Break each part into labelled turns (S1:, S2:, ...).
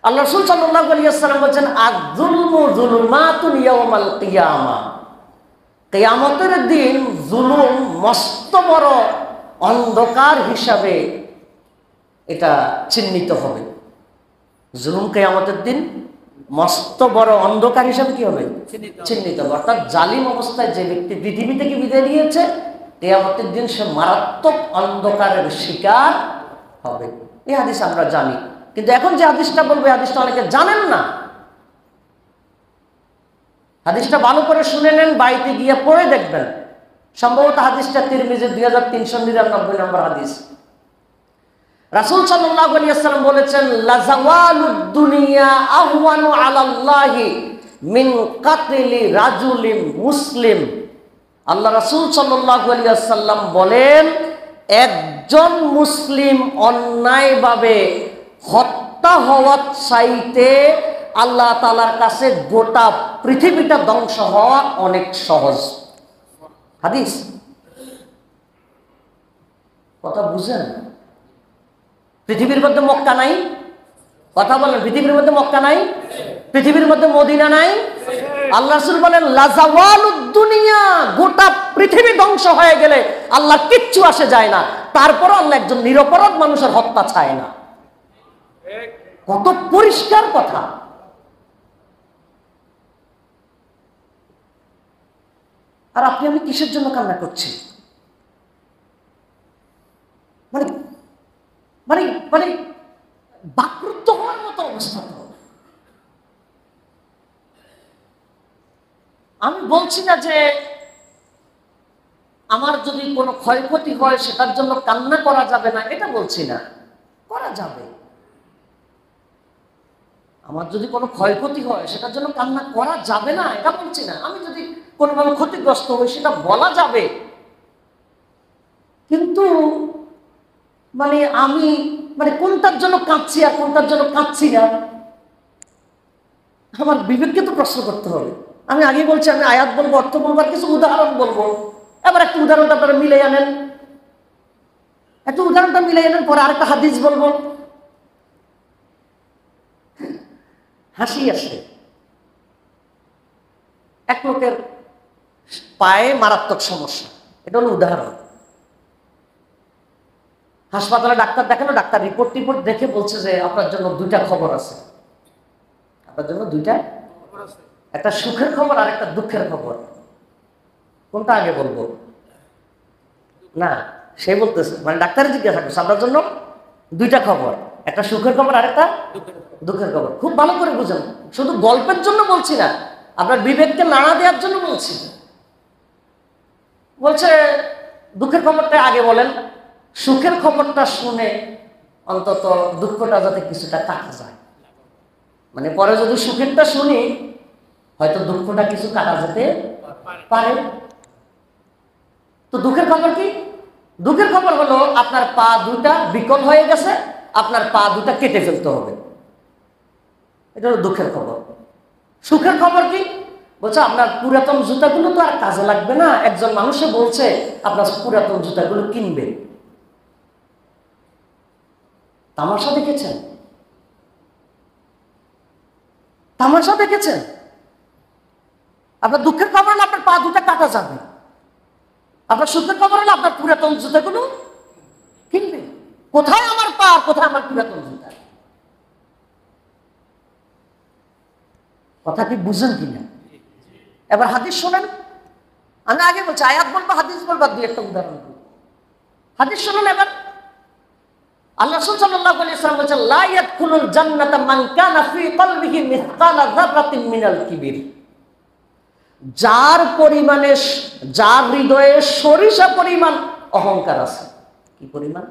S1: আল্লাহ রাসূল সাল্লাল্লাহু আলাইহি ওয়াসাল্লাম বলেন আয-যুলমু যুলুমাতুন ইয়াওমাল কিয়ামাহ, কিয়ামতের দিন জুলুম মস্ত বড় অন্ধকার হিসাবে এটা চিহ্নিত হবে। জুলুম কিয়ামতের দিন মস্ত বড় অন্ধকার হিসাবে কি হবে? চিহ্নিত হবে। অর্থাৎ জালিম অবস্থায় যে ব্যক্তি পৃথিবী থেকে বিদায় নিয়েছে, কিয়ামতের দিন সে মারাত্মক অন্ধকারের শিকার হবে। এই হাদিস আমরা জানি, কিন্তু এখন যে হাদিসটা বলবো এই হাদিসটা অনেকে জানেন না। হাদিসটা ভালো করে শুনে নেন, বাড়িতে গিয়ে পড়ে দেখবেন। সম্ভবত হাদিসটা তিরমিজির 2399 নম্বর হাদিস। রাসূল সাল্লাল্লাহু আলাইহি ওয়াসাল্লাম বলেছেন, লাযাওয়ালুদ দুনিয়া আহওয়ানু আলাল্লাহি মিন কাতলি রাজুলিন মুসলিম। আল্লাহ রাসূল সাল্লাল্লাহু আলাইহি ওয়াসাল্লাম বলেন, একজন মুসলিম অন্যায়ভাবে হত্যা হওয়ার চাইতে আল্লাহ তাআলার কাছে গোটা পৃথিবীটা ধ্বংস হওয়া অনেক সহজ। হাদিস, কথা বুঝেন? পৃথিবীর মধ্যে মক্কা নাই? কথা বলেন, পৃথিবীর মধ্যে মক্কা নাই? পৃথিবীর মধ্যে মদিনা নাই? আল্লাহ রাসূল বলেন লাযাওয়ালুদ দুনিয়া, গোটা পৃথিবী ধ্বংস হয়ে গেলে আল্লাহ কিচ্ছু আসে যায় না, তারপরও আল্লাহ একজন নিরপরাধ মানুষের হত্যা চায় না। কত পরিষ্কার কথা। আর আপনি আমি কিসের জন্য কান্না করছি? মানে মানে মানে বাকরুদ্ধ হওয়ার মতো অবস্থা। তো আমি বলছি না যে আমার যদি কোনো ক্ষয়ক্ষতি হয় সেটার জন্য কান্না করা যাবে না, এটা বলছি না, করা যাবে। আমার যদি কোনো ক্ষয়ক্ষতি হয় সেটার জন্য কান্না করা যাবে না, এটা বলছি না। আমি যদি কোনোভাবে ক্ষতিগ্রস্ত হই সেটা বলা যাবে, কিন্তু মানে আমি কোনটার জন্য কাঁদছি আর কোনটার জন্য কাঁদছি না, আমার বিবেককে তো প্রশ্ন করতে হবে। আমি আগে বলছি, আমি আয়াত বলবো, অর্থ বলবো, আর কিছু উদাহরণ বলবো। এবার একটা উদাহরণটা আপনারা মিলে আনেন, একটা উদাহরণটা মিলে আনেন, পরে আরেকটা হাদিস বলবো। হাসি আসে। এক লোকের পায়ে মারাত্মক সমস্যা, এটা হলো উদাহরণ। হাসপাতালে ডাক্তার দেখানো, ডাক্তার রিপোর্ট দেখে বলছে যে আপনার জন্য দুইটা খবর আছে, আপনার জন্য দুইটা, একটা সুখের খবর আর একটা দুঃখের খবর। কোনটা আগে বলবো? না, সে বলতেছে, মানে ডাক্তারের জিজ্ঞাসা করছে আপনার জন্য দুইটা খবর, একটা সুখের খবর আর একটা দুঃখের খবর। খুব ভালো করে বুঝেন, শুধু গল্পের জন্য বলছি না, আপনার বিবেককে নাড়া দেওয়ার জন্য বলছি। বলছে দুঃখের খবরটা আগে বলেন, সুখের খবরটা শুনে অন্তত দুঃখটা যাতে কিছুটা কাটা যায়। মানে পরে যদি সুখেরটা শুনি হয়তো দুঃখটা কিছু কাটা যেতে পারে। তো দুঃখের খবর কি? দুঃখের খবর হলো আপনার পা দুটা বিকল হয়ে গেছে, আপনার পা দুটা কেটে ফেলতে হবে, এটা হলো দুঃখের খবর। সুখের খবর কি? বলছে আপনার পুরাতন জুতাগুলো তো আর কাজে লাগবে না, একজন মানুষে বলছে আপনার পুরাতন জুতাগুলো কিনবে। তামাশা দেখেছেন? তামাশা দেখেছেন? আপনার দুঃখের খবর হলো আপনার পা দুটা কাটা যাবে, আপনার সুখের খবর হলো আপনার পুরাতন জুতাগুলো কিনবে। কোথায় আমার পা আর কোথায় আমার পুরাতন জুতা? কথা কি বুঝেন কিনা? এবার হাদিস শোনেন। আমি আগে বলছি আয়াত বলবো, হাদিস বলবো, দুই একটা উদাহরণ বলবো। হাদিস শুনুন এবার। আল্লাহ রাসূল সাল্লাল্লাহু আলাইহি ওয়াসাল্লাম বলেছেন, লা ইয়াদখুলুল জান্নাতা মান কানা ফি কলবিহি মিসকালা যাররাতিন মিনাল কিবির। যার পরিমাণে, যার হৃদয়ে সরিষা পরিমাণ অহংকার আছে। কি পরিমাণ?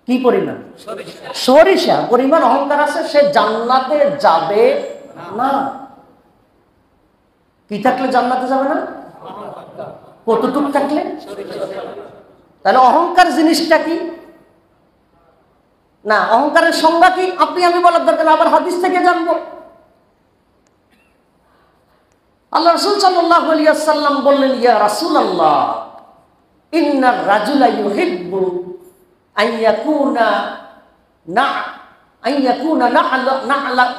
S1: কি পরিমাণ? সরিষা পরিমাণ অহংকার আছে, সে জান্নাতে যাবে না। কি থাকলে জান্নাতে যাবে না? কতটুক থাকলে? তাহলে অহংকার জিনিসটা কি? না, অহংকারের সংজ্ঞা কি আপনি আমি বলার দরকার, আবার হাদিস থেকে জানবো। আল্লাহ রাসূল সাল্লাল্লাহু আলাইহি ওয়াসাল্লাম বললেন, ইয়া রাসূলুল্লাহ, ইন্নার রাজুলা ইউহিব্বু আন ইয়াকুনা আইয়াকুনা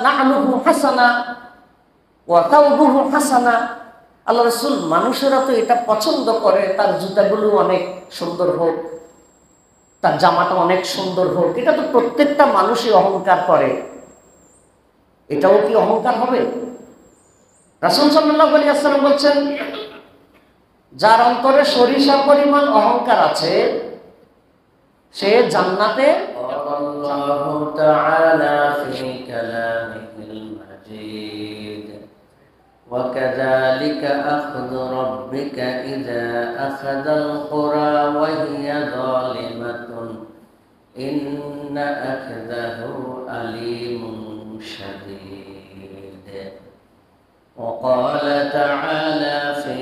S1: না'লুহু হাসানা ওয়া তাওবুহু হাসানা। আল্লাহ রাসূল মানুষেরা তো এটা পছন্দ করে তার জুতাগুলো অনেক সুন্দর হোক, তার জামাটা অনেক সুন্দর হোক। এটা তো প্রত্যেকটা মানুষই অহংকার করে, এটাও কি অহংকার হবে? রাসূল সাল্লাল্লাহু আলাইহি ওয়াসাল্লাম বলছেন, যার অন্তরে সরিষা পরিমাণ অহংকার আছে সে জান্নাতে। আল্লাহু তাআলা ফি কালামিহিল মাজিদ ওয়া কাযালিকা আখযু রাব্বিকা ইযা আখাযাল কুরা ওয়া হিয়া যালিমাতুন ইন্না আখযাহু আলীমুন শাদীদ। وقال تعالى في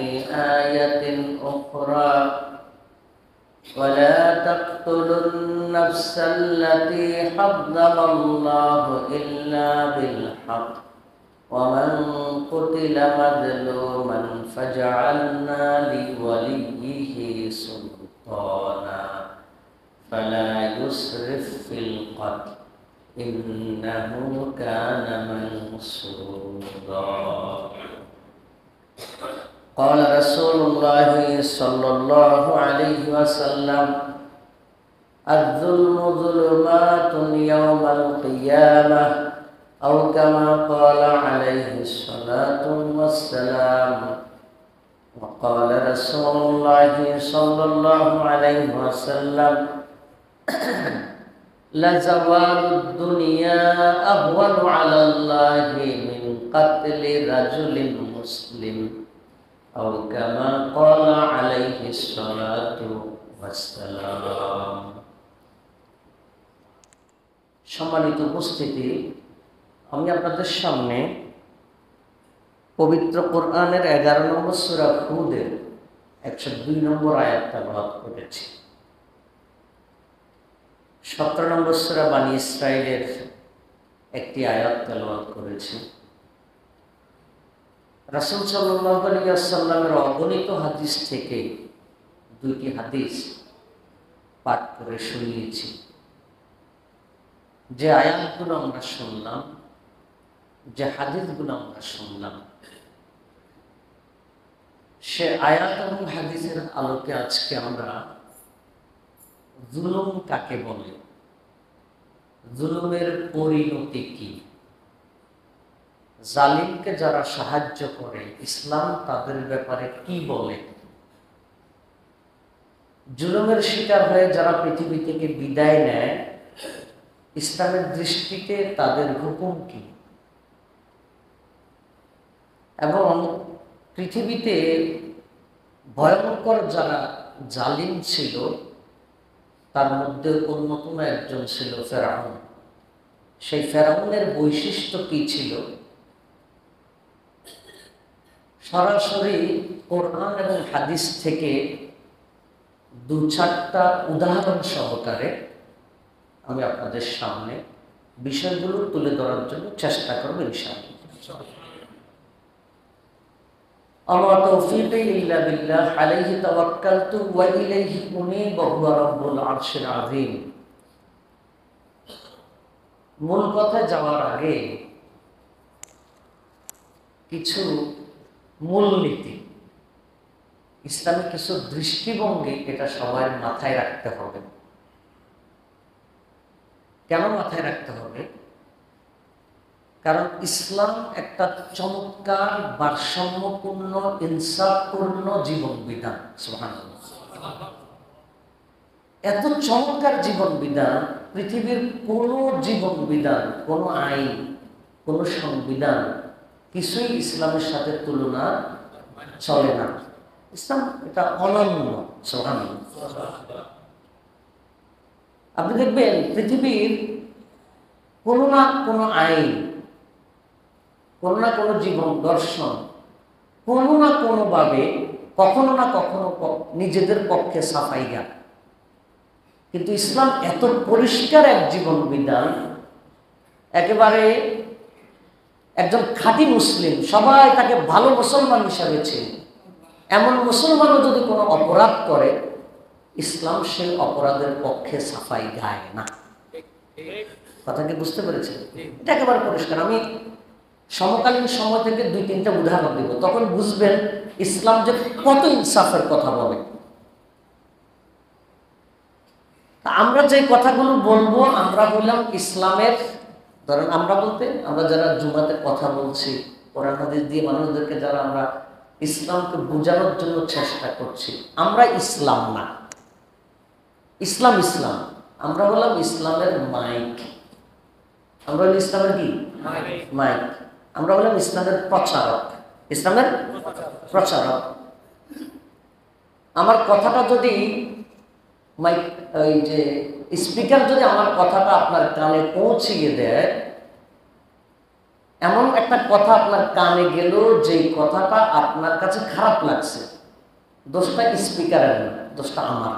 S1: آية أخرى ولا تقتلوا النفس التي حرم الله إلا بالحق ومن قتل مظلوما فجعلنا لوليه سلطانا فلا يسرف في القتل إنه كان منصورا। قال رسول الله صلى الله عليه وسلم الظلم ظلمات يوم القيامة أو كما قال عليه الصلاة والسلام। وقال رسول الله صلى الله عليه وسلم لزوال الدنيا أهون على الله من قتل رجل مسلم أو كما قال عليه الصلاة والسلام। সম্মানিত উপস্থিতি, আমি আপনাদের সামনে পবিত্র কোরআনের 11 নম্বর সূরা হুদের 102 নম্বর আয়াত তেলাওয়াত করেছি। 17 নম্বর সূরা বানী ইসরাঈলের একটি আয়াত তেলাওয়াত করেছি। রাসূল সাল্লাল্লাহু আলাইহি ওয়াসাল্লামের অগণিত হাদিস থেকে 2টি হাদিস পাঠ করে শুনিয়েছি। যে আয়াতগুলো আমরা শুনলাম, যে হাদিসগুলো আমরা শুনলাম, সে আয়াত এবং হাদিসের আলোকে আজকে আমরা জুলুম কাকে বলে, জুলুমের পরিণতি কি, জালিমকে যারা সাহায্য করে ইসলাম তাদের ব্যাপারে কি বলে, জুলুমের শিকার হয়ে যারা পৃথিবী থেকে বিদায় নেয় ইসলামের দৃষ্টিতে তাদের হুকুম কি, এবং পৃথিবীতে ভয়ঙ্কর যারা জালিম ছিল তার মধ্যে অন্যতম একজন ছিল ফেরাউন। সেই ফেরাউনের বৈশিষ্ট্য কি ছিল, সরাসরি কোরআন এবং হাদিস থেকে 2-4টা উদাহরণ সহকারে আমি আপনাদের সামনে বিষয়গুলো তুলে ধরার জন্য চেষ্টা করব ইনশাআল্লাহ। আমা তাওফীকি ইল্লা বিল্লাহ আলাইহি তাওয়াক্কালতু ওয়া ইলাইহি উনীব ওয়া হুয়া রাব্বুল আরশিল আযীম। মূল কথায় যাওয়ার আগে কিছু মূলনীতি, ইসলামের কিছু দৃষ্টিভঙ্গি এটা সবার মাথায় রাখতে হবে। কেন মাথায় রাখতে হবে? কারণ ইসলাম একটা চমৎকার ভারসাম্যপূর্ণ ইনসাফপূর্ণ জীবন বিধান। সুবহানাল্লাহ। এত চমৎকার জীবন বিধান পৃথিবীর কোনো জীবন বিধান, কোনো আইন, কোনো সংবিধান কিছুই ইসলামের সাথে তুলনা চলে না। ইসলাম এটা অনন্য। সুবহানাল্লাহ। আপনি দেখবেন পৃথিবীর কোনো না কোনো আইন, কোনো না কোনো জীবন দর্শন কোনো না কোনোভাবে কখনো না কখনো নিজেদের পক্ষে সাফাই গান। কিন্তু ইসলাম এত পরিষ্কার এক জীবন বিধান, একেবারে একজন খাঁটি মুসলিম, সবাই তাকে ভালো মুসলমান হিসাবে চেনে। এমন মুসলমানও যদি কোনো অপরাধ করে ইসলাম সেই অপরাধের পক্ষে সাফাই গায় না। কথা কি বুঝতে পেরেছেন? এটা একেবারে পরিষ্কার। আমি সমকালীন সময় থেকে 2-3টা উদাহরণ দিব, তখন বুঝবেন ইসলাম যে কত ইনসাফের কথা বলে। আমরা যে কথাগুলো বলবো আমরা বললাম ইসলামের, ধরেন আমরা বলতে আমরা যারা জুমাতে কথা বলছি, কোরআন হাদিস দিয়ে মানুষদেরকে যারা আমরা ইসলামকে বোঝানোর জন্য চেষ্টা করছি, আমরা ইসলাম না। ইসলাম ইসলাম, আমরা বললাম ইসলামের মাইক। আমরা বলি ইসলামের কি মাইক, আমরা বললাম ইসলামের প্রচারক। ইসলামের প্রচারক। আমার কথাটা যদি মাইক, ওই যে স্পিকার যদি আমার কথাটা আপনার কানে পৌঁছিয়ে দেয়, এমন একটা কথা আপনার কানে গেল যে কথাটা আপনার কাছে খারাপ লাগছে, দোষটা স্পিকারের না, দোষটা আমার।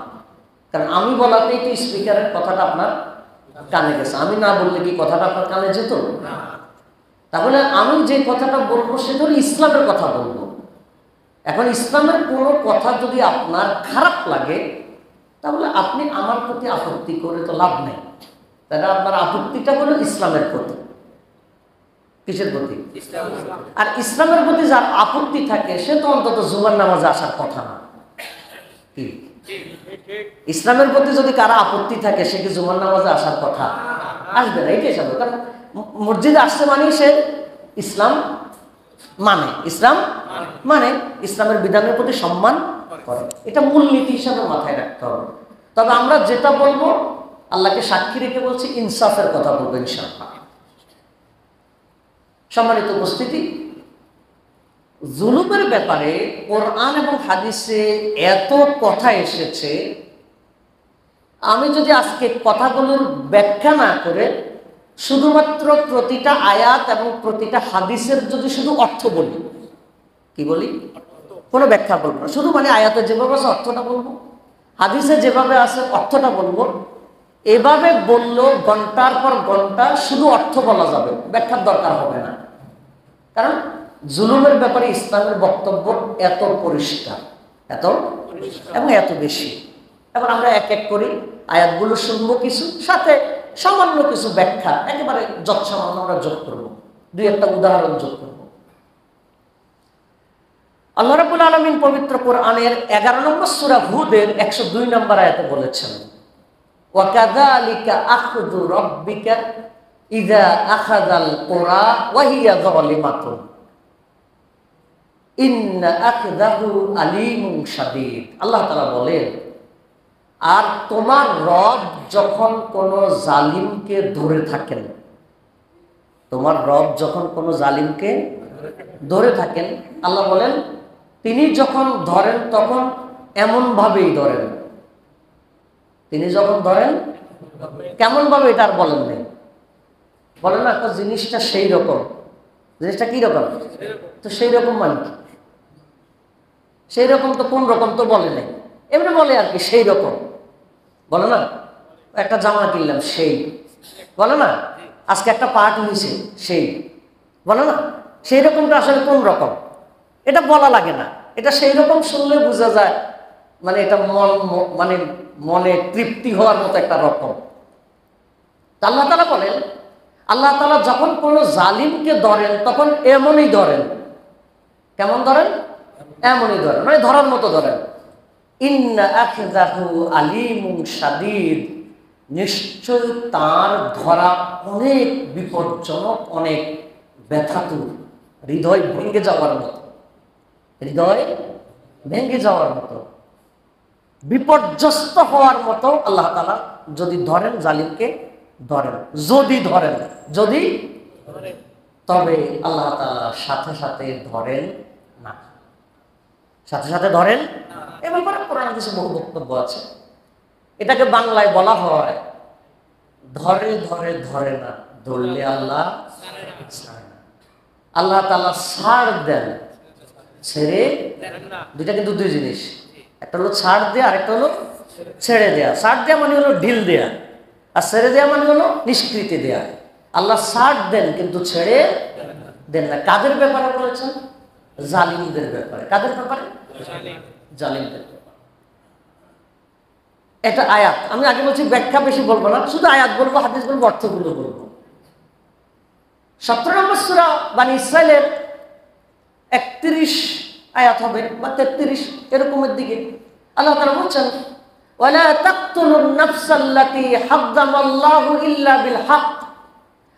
S1: কারণ আমি বলাতেই তো স্পিকারের কথাটা আপনার কানে গেছে, আমি না বললে কি কথাটা আপনার কানে যেত? তাহলে আমি যে কথাটা বলবো সেটা হলো ইসলামের কথা বলবো। এখন ইসলামের কোনো কথা যদি আপনার খারাপ লাগে, তাহলে আপনি আমার প্রতি আপত্তি করে তো লাভ নেই। তাহলে আপনার আপত্তিটা হলো ইসলামের প্রতি। কিসের প্রতি? আর ইসলামের প্রতি যার আপত্তি থাকে সে তো অন্তত জুমার নামাজে আসার কথা না। কি ইসলামের প্রতি যদি কারো আপত্তি থাকে সে কি জুমার নামাজে আসার কথা? আসবে না, এটাই স্বাভাবিক। কারণ মসজিদে আসছে মানে সে ইসলাম মানে, ইসলাম মানে ইসলামের বিধানের প্রতি সম্মান করে। এটা মূলনীতি হিসাবে মাথায় রাখতে হবে। তবে আমরা যেটা বলবো, আল্লাহকে সাক্ষী রেখে বলছি, ইনসাফের কথা বলবো ইনশাআল্লাহ। সম্মানিত উপস্থিতি, জুলুমের ব্যাপারে কোরআন এবং হাদিসে এত কথা এসেছে, আমি যদি আজকে কথাগুলোর ব্যাখ্যা না করে শুধুমাত্র প্রতিটা আয়াত এবং প্রতিটা হাদিসের যদি শুধু অর্থ বলি, কি বলি, কোনো ব্যাখ্যা বলবো না, শুধু মানে আয়াতে যেভাবে আছে অর্থটা বলবো, হাদিসে যেভাবে আছে অর্থটা বলবো, এভাবে বললো ঘন্টার পর ঘন্টা শুধু অর্থ বলা যাবে, ব্যাখ্যার দরকার হবে না। কারণ জুলুমের ব্যাপারে ইসলামের বক্তব্য এত পরিষ্কার, এত এবং এত বেশি। এবার আমরা এক এক করে আয়াতগুলো শুনবো, কিছু সাথে সামান্য কিছু ব্যাখ্যা একেবারে যৎসামান্য আমরা যোগ করবো, 2-1টা উদাহরণ যোগ করবো। আল্লাহ রাব্বুল আলামিন পবিত্র কোরআনের 11 নম্বর সূরা হুদের 102 নম্বর আয়াতে বলেছেন, ওয়া কাযালিকা আখযু রাব্বিকা ইযা আখাযাল কুরা ওয়া হিয়া যালিমাতুন ইন্না আখযাহু আলীমুন শাদীদ। আল্লাহ তাআলা বলেন, আর তোমার রব যখন কোনো জালিমকে ধরে থাকেন, তোমার রব যখন কোনো জালিমকে ধরে থাকেন, আল্লাহ বলেন তিনি যখন ধরেন তখন এমন ভাবেই ধরেন। তিনি যখন ধরেন কেমন ভাবে এটা আর বলেন নেই। বলেন না একটা জিনিসটা সেই রকম, জিনিসটা কি রকম, তো সেই রকম মানে কি? সেই রকম তো কোন রকম তো বলে নেই, এমনি বলে আর কি সেই রকম। বলে না একটা জামা কিনলাম সেই, বলে না আজকে একটা পার্টি হয়েছে সেই, বলে না সেই রকমটা আসলে কোন রকম এটা বলা লাগে না, এটা সেই রকম শুনলে বোঝা যায় মানে এটা মানে মনে তৃপ্তি হওয়ার মতো একটা রকম। আল্লাহ তাআলা বলেন, আল্লাহ তাআলা যখন কোনো জালিমকে ধরেন তখন এমনই ধরেন। কেমন ধরেন? এমনই ধরেন, মানে ধরার মতো ধরেন। ইন্না আখযাহু আলীমুন শাদীদ, নিশ্চয় তার ধরা অনেক বিপজ্জনক, অনেক ব্যথাতুর, হৃদয় ভেঙে যাওয়ার মতো, হৃদয় ভেঙে যাওয়ার মতো, বিপর্যস্ত হওয়ার মতো। আল্লাহ তাআলা যদি ধরেন, জালিমকে ধরেন, যদি ধরেন, যদি তবে আল্লাহ তাআলা সাথে সাথে ধরেন না, সাথে সাথে ধরেন। এ ব্যাপারে কোরআনে কিছু বহু বক্তব্য আছে। এটাকে বাংলায় বলা হয় ধরে ধরে ধরে না, ধরলে আল্লাহ ছাড়ে না। আল্লাহ তাআলা ছাড় দেন, ছেড়ে, দুইটা কিন্তু দুই জিনিস, একটা হলো ছাড় দেয়া, আরেকটা হলো ছেড়ে দেয়া। ছাড় দেয়া মানে হলো ঢিল দেয়া, আর ছেড়ে দেয়া মানে হলো নিষ্কৃতি দেয়া। আল্লাহ ছাড় দেন কিন্তু ছেড়ে দেন না। কাদের ব্যাপারে বলেছেন? জালিমদের ব্যাপারে। কাদের ব্যাপারে? জালিমদের ব্যাপারে। এটা আয়াত, আমি আগে বলছি ব্যাখ্যা বেশি বলবো না, শুধু আয়াত বলবো, হাদিস বলবো, অর্থগুলো বলবো। 17 নম্বর সূরা বনী ইসরাইলের 31 আয়াত হবে বা 33 এরকমের দিকে আল্লাহ তাআলা বলছেন, ওয়ালা তাকতুলুন নাফসাল্লাতী হারামাল্লাহু ইল্লা বিল হক।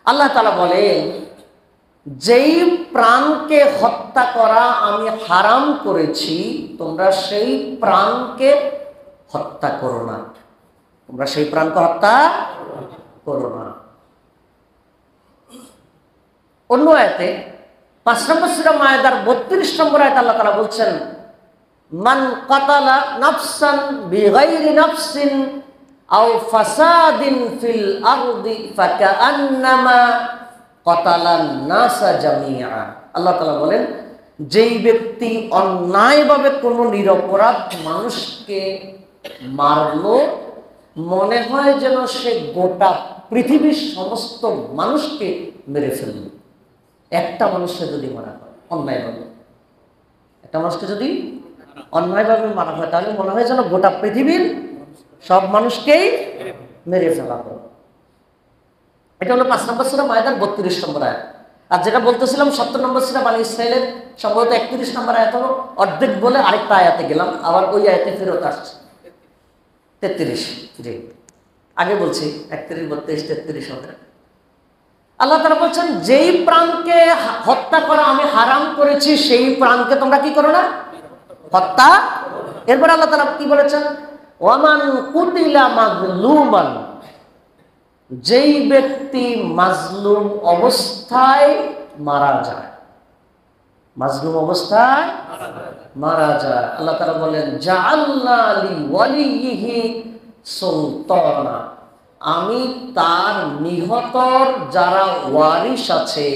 S1: আল্লাহ তাআলা বলেন, যেই প্রাণকে হত্যা করা আমি হারাম করেছি, তোমরা সেই প্রাণকে হত্যা করো না, তোমরা সেই প্রাণকে হত্যা করো না। অন্য আয়াতে 5 নম্বর সূরা মায়েদার 32 নম্বর আয়াতে আল্লাহ তাআলা বলছেন, মান কাতালা নাফসান বিগাইরি নাফসিন আও ফাসাদিন ফিল আরদি ফাকাআন্নামা কাতালান নাসা জামিআ। আল্লাহ তাআলা বলেন, যেই ব্যক্তি অন্যায়ভাবে কোনো নিরপরাধ মানুষকে মারলো, মনে হয় যেন সে গোটা পৃথিবীর সমস্ত মানুষকে মেরে ফেলল। একটা মানুষকে যদি মারা হয় অন্যায়ভাবে, একটা মানুষকে যদি অন্যায়ভাবে মারা হয়, তাহলে মনে হয় যেন গোটা পৃথিবীর সব মানুষকেই মেরে ফেলা হয়। এটা হলো 5 নম্বর সূরা মায়েদার 32 নম্বর আয়াত। আর যেটা বলতেছিলাম 17 নম্বর সূরা বনী ইসরাইলের সম্ভবত 31 নম্বর আয়াত হলো, অর্ধেক বলে আরেকটা আয়াতে গেলাম, আবার ওই আয়াতে ফেরত আসছে 33। জি, আগে বলছি 31, 32, 33 হবে। আল্লাহ তাআলা বলছেন, যেই প্রাণকে হত্যা করা আমি হারাম করেছি, সেই প্রাণকে তোমরা কি করো না, হত্যা। এরপর আল্লাহ তাআলা কি বলেছেন, ওয়ামান কুতিলা মাজলুমান, যেই ব্যক্তি মাজলুম অবস্থায় মারা যায়, মাজলুম অবস্থায় মারা যায়, আল্লাহ তাআলা বলেন, জাআলনা লিওয়ালিহি সুলতানা, আমি তার নিহতর যারা ওয়ারিশ আছে,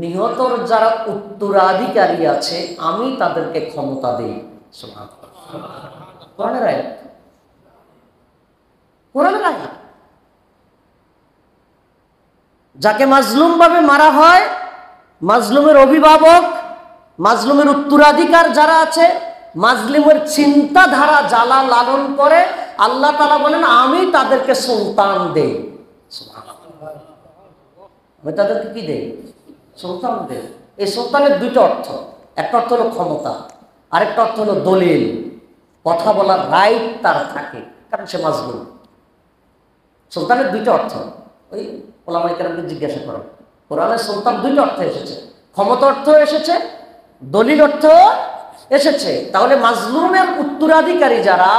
S1: নিহতর যারা উত্তরাধিকারী আছে, আমি তাদেরকে ক্ষমতা দিই। সুবহানাল্লাহ, কোরআনের আয়াত, কোরআনের আয়াত। যাকে মাজলুম ভাবে মারা হয়, মাজলুমের অভিভাবক, মাজলুমের উত্তরাধিকার যারা আছে, মাজলুমের চিন্তাধারা যারা লালন করে, আল্লাহ তাআলা বলেন, আমি তাদেরকে সুলতান দেই। আমি তাদেরকে কি দেই? সুলতান দেই। এই সুলতানের দুটো অর্থ, একটা অর্থ হলো ক্ষমতা, আরেকটা অর্থ হলো দলিল, কথা বলার রাইট তার থাকে, কারণ সে মাজলুম। সুলতানের দুটো অর্থ, ওই ওলামায়ে কেরামকে জিজ্ঞাসা করো, কোরআনে সুলতান দুটো অর্থ এসেছে, ক্ষমতা অর্থ এসেছে, দলিল অর্থ এসেছে। তাহলে মাজলুমের উত্তরাধিকারী যারা,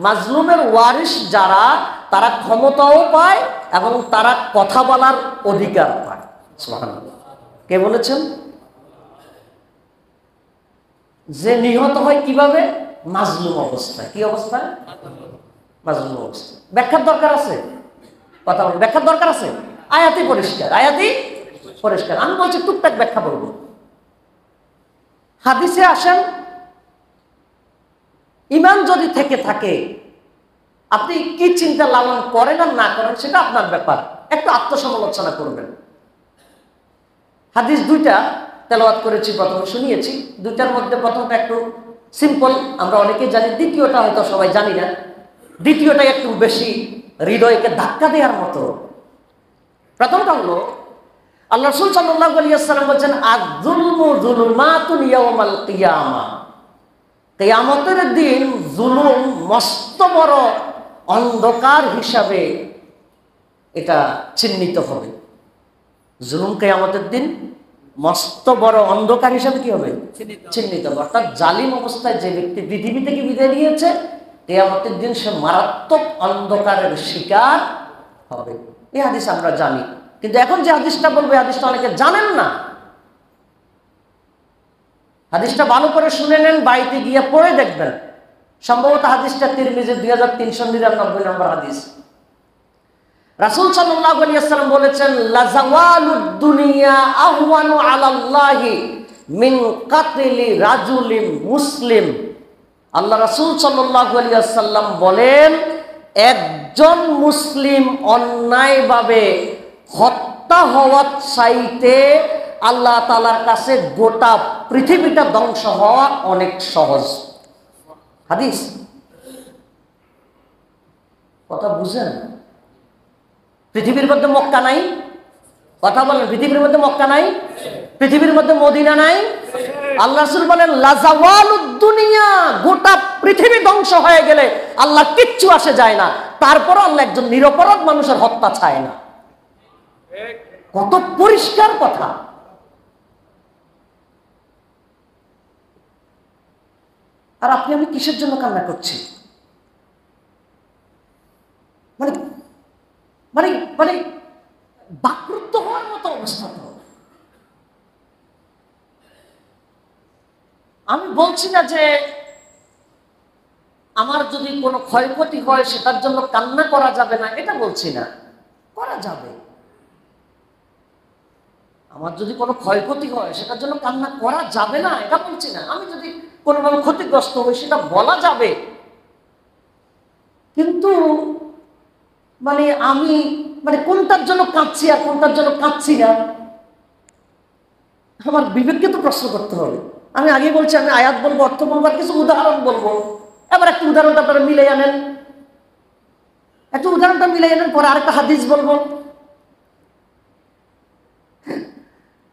S1: মাজলুমের ওয়ারিশ যারা, তারা ক্ষমতাও পায় এবং তারা কথা বলার অধিকার পায়। সুবহানাল্লাহ। কে বলেছেন? যে নিহত হয় কিভাবে? মাজলুম অবস্থায়। কি অবস্থায়? মাজলুম অবস্থায়। ব্যাখ্যার দরকার আছে? কথা বলুন, ব্যাখ্যার দরকার আছে? আয়াতি পরিষ্কার, আয়াতি পরিষ্কার। আমি বলছি টুকটাক ব্যাখ্যা বলবো। হাদিসে আসেন, ঈমান যদি থেকে থাকে, আপনি কি চিন্তা লালন করেন আর না করেন সেটা আপনার ব্যাপার, একটু আত্মসমালোচনা করবেন। হাদিস দুইটা তেলাওয়াত করেছি, প্রথমে শুনিয়েছি। দুইটার মধ্যে প্রথমটা একটু সিম্পল, আমরা অনেকেই জানি, দ্বিতীয়টা হয়তো সবাই জানি না। দ্বিতীয়টা একটু বেশি হৃদয়কে ধাক্কা দেওয়ার মতো। প্রথমটা হলো, আল্লাহ রাসূল সাল্লাল্লাহু আলাইহি ওয়াসাল্লাম বলেন, আয-যুলমু যুলমাতুন ইয়াওমাল কিয়ামা, কিয়ামতের দিন জুলুম মস্ত বড় অন্ধকার হিসাবে এটা চিহ্নিত হবে। জুলুম কিয়ামতের দিন মস্ত বড় অন্ধকার হিসাবে কি হবে? চিহ্নিত হবে। অর্থাৎ জালিম অবস্থায় যে ব্যক্তি পৃথিবী থেকে বিদায় নিয়েছে, কিয়ামতের দিন সে মারাত্মক অন্ধকারের শিকার হবে। এই হাদিস আমরা জানি, কিন্তু এখন যে হাদিসটা বলবো, হাদিসটা অনেকে জানেন না। হাদিসটা ভালো করে শুনে নেন, বাড়িতে গিয়ে পড়ে দেখবেন। সম্ভবত হাদিসটা তিরমিজি 2399 নম্বর হাদিস। রাসূল সাল্লাল্লাহু আলাইহি ওয়াসাল্লাম বলেছেন, লাযাওয়ালুদ দুনিয়া আহওয়ানু আলাল্লাহি মিন কাতলি রাজুলিন মুসলিম। আল্লাহ রাসূল সাল্লাল্লাহু আলাইহি ওয়াসাল্লাম বলেন, একজন মুসলিম অন্যায়ভাবে হত্যা হওয়ার চাইতে আল্লাহ তাআলার কাছে গোটা পৃথিবীটা ধ্বংস হওয়া অনেক সহজ। হাদিস। কথা বুঝেন? পৃথিবীর মধ্যে মক্কা নাই? কথা বলেন, পৃথিবীর মধ্যে মক্কা নাই? পৃথিবীর মধ্যে মদিনা নাই? আল্লাহ রাসূল বলেন লাজাওয়ালুদ দুনিয়া, গোটা পৃথিবী ধ্বংস হয়ে গেলে আল্লাহ কিচ্ছু আসে যায় না, তারপর আল্লাহ একজন নিরপরাধ মানুষের হত্যা চায় না। কত পরিষ্কার কথা। আর আপনি আমি কিসের জন্য কান্না করছি? মানে মানে মানে বাকরুদ্ধ হওয়ার মতো অবস্থা। তো আমি বলছি না যে আমার যদি কোনো ক্ষয়ক্ষতি হয় সেটার জন্য কান্না করা যাবে না, এটা বলছি না, করা যাবে। আমার যদি কোনো ক্ষয়ক্ষতি হয় সেটার জন্য কান্না করা যাবে না, এটা বলছি না। আমি যদি কোনোভাবে ক্ষতিগ্রস্ত হই সেটা বলা যাবে, কিন্তু মানে আমি মানে কোনটার জন্য কাঁদছি আর কোনটার জন্য কাঁদছি না, আমার বিবেককে তো প্রশ্ন করতে হবে। আমি আগে বলছি, আমি আয়াত বলবো, অর্থ বলবো, আর কিছু উদাহরণ বলবো। এবার একটা উদাহরণটা আপনারা মিলে আনেন, একটা উদাহরণটা মিলে আনেন, পরে আরেকটা হাদিস বলবো।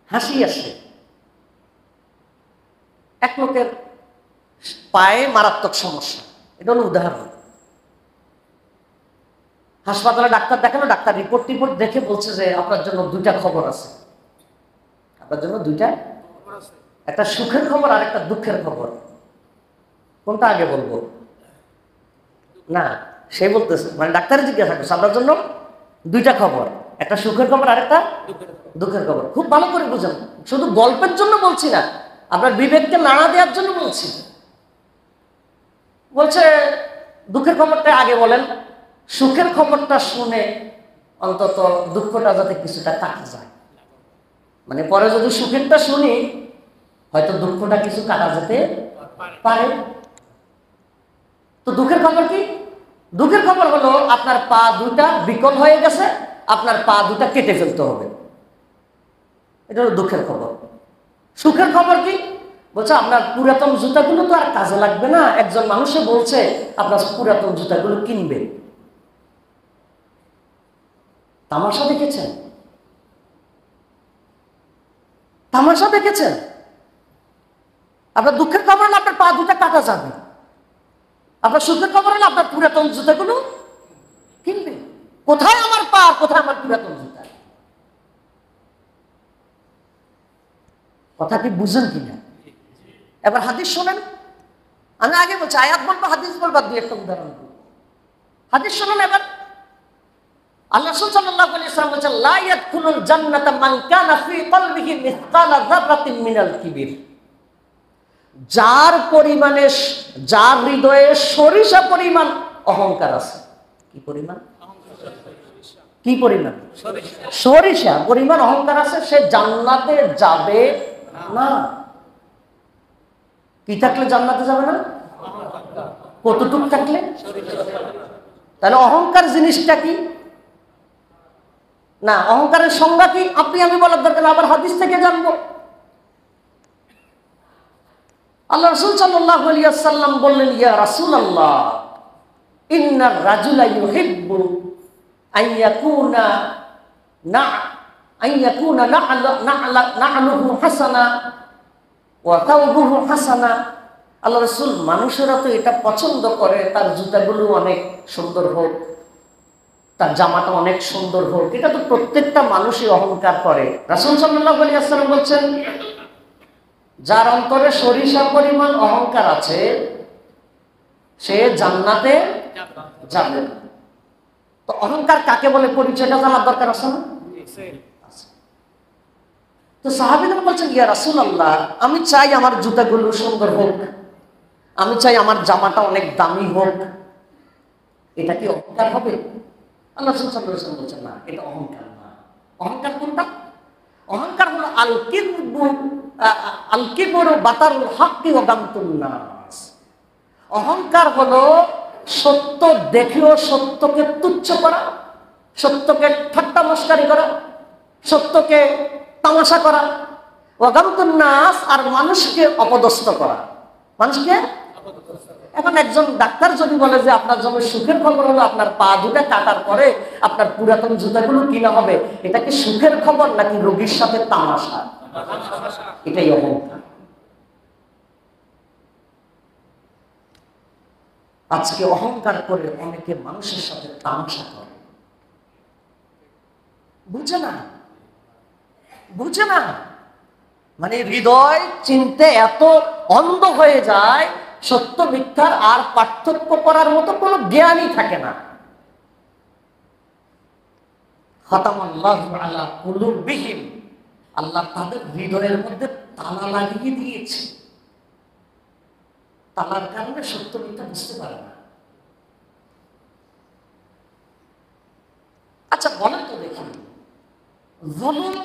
S1: হাসি আসে। এক লোকের পায়ে মারাত্মক সমস্যা, এটা হলো উদাহরণ। হাসপাতালে ডাক্তার দেখালো, ডাক্তার রিপোর্ট দেখে বলছে যে আপনার জন্য দুইটা খবর আছে। আপনার জন্য দুইটা, একটা সুখের খবর আর একটা দুঃখের খবর। কোনটা আগে বলবো? না, সে বলতেছে, মানে ডাক্তারে জিজ্ঞাসা করছে আপনার জন্য দুইটা খবর, একটা সুখের খবর আর একটা দুঃখের খবর। খুব ভালো করে বুঝেন, শুধু গল্পের জন্য বলছি না, আপনার বিবেককে নাড়া দেওয়ার জন্য বলছি। বলছে দুঃখের খবরটা আগে বলেন, সুখের খবরটা শুনে অন্তত দুঃখটা যাতে কিছুটা কাটা যায়। মানে পরে যদি সুখেরটা শুনি হয়তো দুঃখটা কিছু কাটা যেতে পারে। তো দুঃখের খবর কি? দুঃখের খবর হলো আপনার পা দুটা বিকল হয়ে গেছে, আপনার পা দুটা কেটে ফেলতে হবে, এটা হলো দুঃখের খবর। সুখের খবর কি? বলছে আপনার পুরাতন জুতাগুলো তো আর কাজে লাগবে না, একজন মানুষে বলছে আপনার পুরাতন জুতাগুলো কিনবে। তামাশা দেখেছেন? তামাশা দেখেছেন? আপনার দুঃখের খবর হলো আপনার পা দুটা কাটা যাবে, আপনার সুখের খবর হলো আপনার পুরাতন জুতাগুলো কিনবে। কোথায় আমার পা, কোথায় আমার পুরাতন জুতা? কথা কি বুঝেন কিনা? এবার হাদিস শোনেন। আমি আগে বলছি আয়াত বলবো, হাদিস বলবো, দুই একটা উদাহরণ বলবো। হাদিস শুনুন এবার। আল্লাহ রাসূল সাল্লাল্লাহু আলাইহি ওয়াসাল্লাম বলেছেন লা ইয়াদখুলুল জান্নাতা মান কানা ফি কলবিহি মিসকালা যাররাতিন মিনাল কিবির। যার পরিমাণে, যার হৃদয়ে সরিষা পরিমাণ অহংকার আছে। কি পরিমাণ? কি পরিমাণ? সরিষা পরিমাণ অহংকার আছে, সে জান্নাতে যাবে না। কি থাকলে জান্নাতে যাবে না? কতটুক থাকলে? তাহলে অহংকার জিনিসটা কি? না, অহংকারের সংজ্ঞা কি আপনি আমি বলার দরকার, আবার হাদিস থেকে জানবো। আল্লাহ রাসূল সাল্লাল্লাহু আলাইহি ওয়াসাল্লাম বললেন ইয়া রাসূলুল্লাহ ইন্নার রাজুলা ইউহিব্বু আইয়াকুনা না'লুহু হাসানা ওয়া তাওবুহু হাসানা। আল্লাহ রাসূল, মানুষেরা তো এটা পছন্দ করে তার জুতাগুলো অনেক সুন্দর হোক, তার জামাটা অনেক সুন্দর হোক, এটা তো প্রত্যেকটা মানুষই অহংকার করে। রাসূল সাল্লাল্লাহু আলাইহি ওয়াসাল্লাম বলছেন যার অন্তরে সরিষা পরিমাণ অহংকার আছে সে জান্নাতে যাবে না। তো অহংকার কাকে বলে পরিচয়টা জানার দরকার আছে না? তো সাহাবীরা বলছেন ইয়া রাসূলুল্লাহ, আমি চাই আমার জুতাগুলো সুন্দর হোক, আমি চাই আমার জামাটা অনেক দামি হোক, এটা কি অহংকার হবে? আল্লাহ রাসূল সাল্লাল্লাহু আলাইহি ওয়াসাল্লাম বলছেন না, এটা অহংকার না। অহংকার কোনটা? অহংকার হলো আল কিবরু বাতারুল হাক্কি ওয়া গামতুন নাস। অহংকার হলো সত্য দেখেও সত্যকে তুচ্ছ করা, সত্যকে ঠাট্টা মস্কারি করা, সত্যকে তামাশা করা, ওয়া গামতুন নাস, আর মানুষকে অপদস্থ করা, মানুষকে এখন একজন ডাক্তার যদি বলে যে আপনার জন্য সুখের খবর হলো আপনার পা দুটা কাটার পরে আপনার পুরাতন জুতাগুলো কিনা হবে, এটা কি সুখের খবর নাকি রোগীর সাথে তামাশা? এটাই অহংকার। আজকে অহংকার করে অনেকে মানুষের সাথে তামাশা করে। বুঝে না, বুঝে না, মানে হৃদয় চিনতে এত অন্ধ হয়ে যায়, সত্য মিথ্যার আর পার্থক্য করার মতো কোনো জ্ঞানই থাকে না। খাতামাল্লাহু আলা কুলুবিহিম, আল্লাহ তাদের হৃদয়ের মধ্যে তালা লাগিয়ে দিয়েছে। তালার কারণে সত্য মিথ্যা বুঝতে পারে না। আচ্ছা বলেন তো দেখি, জুলুম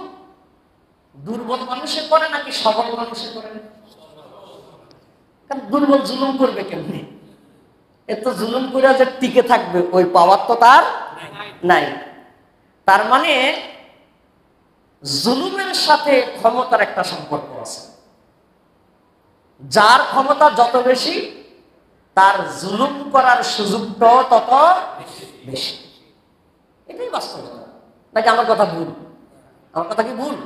S1: দুর্বল মানুষে করে নাকি সবল মানুষে করে? কারণ দুর্বল জুলুম করবে কেমনি? এত জুলুম করে যে টিকে থাকবে ওই পাওয়ার তো তার নাই। তার মানে জুলুমের সাথে ক্ষমতার একটা সম্পর্ক আছে। যার ক্ষমতা যত বেশি তার জুলুম করার সুযোগটাও তত বেশি। এটাই বাস্তবতা, নাকি আমার কথা ভুল? আমার কথা কি ভুল?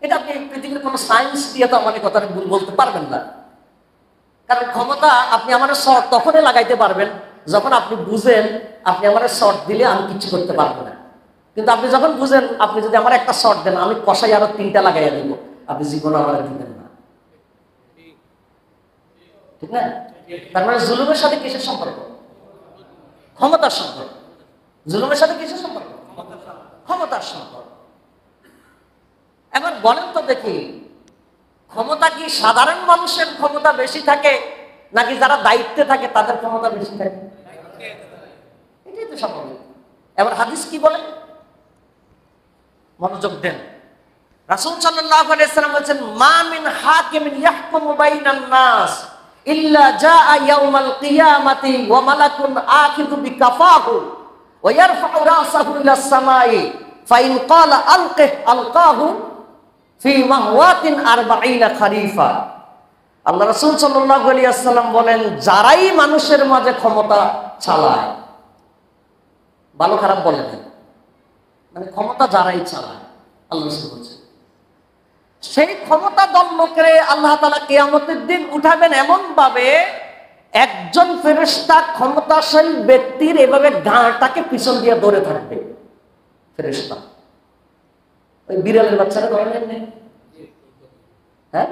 S1: এটা আপনি পৃথিবীর কোনো সায়েন্স দিয়ে তো আমার কথাটা ভুল বলতে পারবেন না। কারণ ক্ষমতা আপনি আমার শর্ট তখনই লাগাইতে পারবেন যখন আপনি বুঝেন আপনি আমার শর্ট দিলে আমি কিছু করতে পারবো না। কিন্তু আপনি যখন বুঝেন আপনি যদি আমার একটা শর্ট দেন আমি কষাই আরো 3টা লাগাইয়া দিব, আপনি জীবনে আমার দিবেন না, ঠিক না? তার মানে জুলুমের সাথে কিসের সম্পর্ক? ক্ষমতার সম্পর্ক। জুলুমের সাথে কিসের সম্পর্ক? ক্ষমতার সম্পর্ক। এবার বলেন তো দেখি, ক্ষমতা কি সাধারণ মানুষের ক্ষমতা বেশি থাকে নাকি যারা দায়িত্বে থাকে তাদের ক্ষমতা বেশি থাকে? এটাই তো স্বাভাবিক। এবার হাদিস কি বলে, মনোযোগ দেন। রাসূল সাল্লাল্লাহু আলাইহি ওয়াসাল্লাম বলেছেন, মা মিন হাকিমিন ইয়াহকুমু বাইনান নাস ইল্লা জাআ ইয়াউমাল কিয়ামাতি ওয়া মালাকুন আখিযু বিকাফাহু ওয়া ইয়ারফাউ রাসাহু ইলাস সামাই ফাইন ক্বালা আলকিহ আলকাহু ফি মাহওয়াতিন 40 খারিফা। আল্লাহ রাসূল সাল্লাল্লাহু আলাইহি ওয়াসাল্লাম বলেন, যারাই মানুষের মাঝে ক্ষমতা চালায়, ভালো খারাপ বলেন, মানে ক্ষমতা যারাই চালায়, আল্লাহ রাসূল বলেন সেই ক্ষমতা দল লোকের আল্লাহ তাআলা কিয়ামতের দিন উঠাবেন এমন ভাবে একজন ফেরেশতা ক্ষমতাশালী ব্যক্তির এভাবে গাঁটাকে পিছন দিয়ে ধরে থাকবে। ফেরেশতা ওই বিড়ালের বাচ্চারা ধরে নেন, হ্যাঁ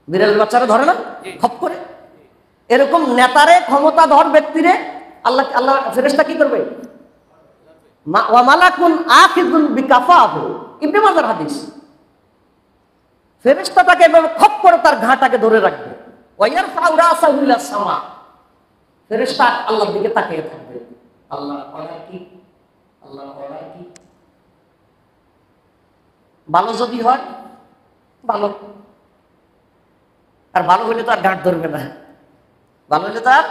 S1: বিড়ালের বাচ্চারা ধরে না খপ করে, এরকম নেতারে ক্ষমতাধর ব্যক্তিরে আল্লাহ ফেরেশতা কি করবে? ওয়া মালাকুন আখিযুন বিকাফাহু, ইবনে মাজার হাদিস। ফেরেশতাটাকে এভাবে খপ করে তার ঘাটাকে ধরে রাখবে। ওয়া ইয়ারফাউ রাসাহু ইলাস সামা, ফেরেশতা আল্লাহর দিকে তাকিয়ে থাকবে। আল্লাহ অর্ডার কি? আল্লাহ অর্ডার কি? ভালো যদি হয় ভালো, আর ভালো হইলে তো আর গাঁট ধরবে না, ভালো হইলে তো আর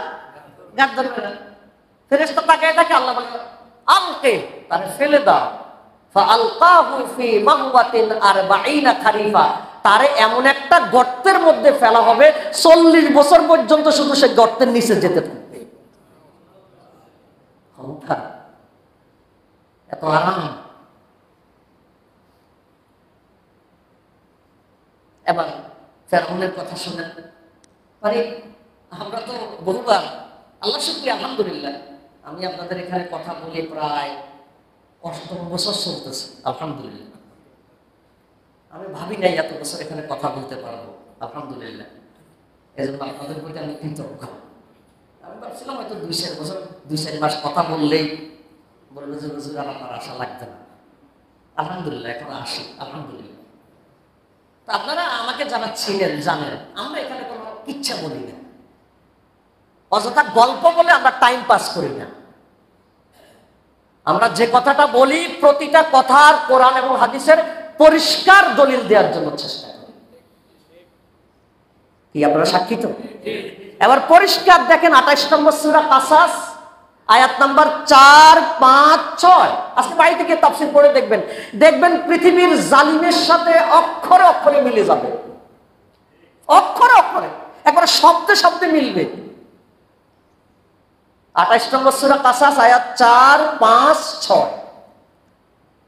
S1: গাঁট ধরবে না। ফেরেশতা তাকিয়ে থাকে, আল্লাহ বলে আলকে, তারে ফেলে দাও। ফাআলকাহু ফি মাহওয়াতিন 40 খারিফা, তারে এমন একটা গর্তের মধ্যে ফেলা হবে 40 বছর পর্যন্ত শুধু সে গর্তের নিচে যেতে থাকবে। ক্ষমতা এত আরাম। এবার ফেরাউনের কথা শুনেন। মানে আমরা তো বহুবার, আল্লাহ শুকরিয়া আলহামদুলিল্লাহ, আমি আপনাদের এখানে কথা বলে প্রায় 8 বছর চলতেছে আলহামদুলিল্লাহ। আমি ভাবি নাই এত বছর এখানে কথা বলতে পারবো, আলহামদুলিল্লাহ। এই জন্য আপনাদের প্রতি আমি কৃতজ্ঞ। আমি ভাবছিলাম হয়তো 2-4 বছর 2-4 মাস কথা বললেই বললো যে হুজুর আর আপনার আশা লাগবে না। আলহামদুলিল্লাহ এখন আসি, আলহামদুলিল্লাহ। তো আপনারা আমাকে যারা ছিলেন জানেন আমরা এখানে কোনো ইচ্ছা বলি না, অযথা গল্প বলে আমরা টাইম পাস করি না। আমরা যে কথাটা বলি প্রতিটা কথার কোরআন এবং হাদিসের পরিষ্কার দলিল দেওয়ার জন্য চেষ্টা করি। কি আপনারা সাক্ষী তো? এবার পরিষ্কার দেখেন 28 নম্বর সূরা কাসাস আয়াত নাম্বার 4, 5, 6। আজকে বাড়ি থেকে তাফসীর পড়ে দেখবেন, দেখবেন পৃথিবীর জালিমের সাথে অক্ষরে অক্ষরে মিলে যাবে, অক্ষরে অক্ষরে। একবার শব্দে শব্দে মিলবে। 28 নম্বর সূরা কাসাস আয়াত 4, 5, 6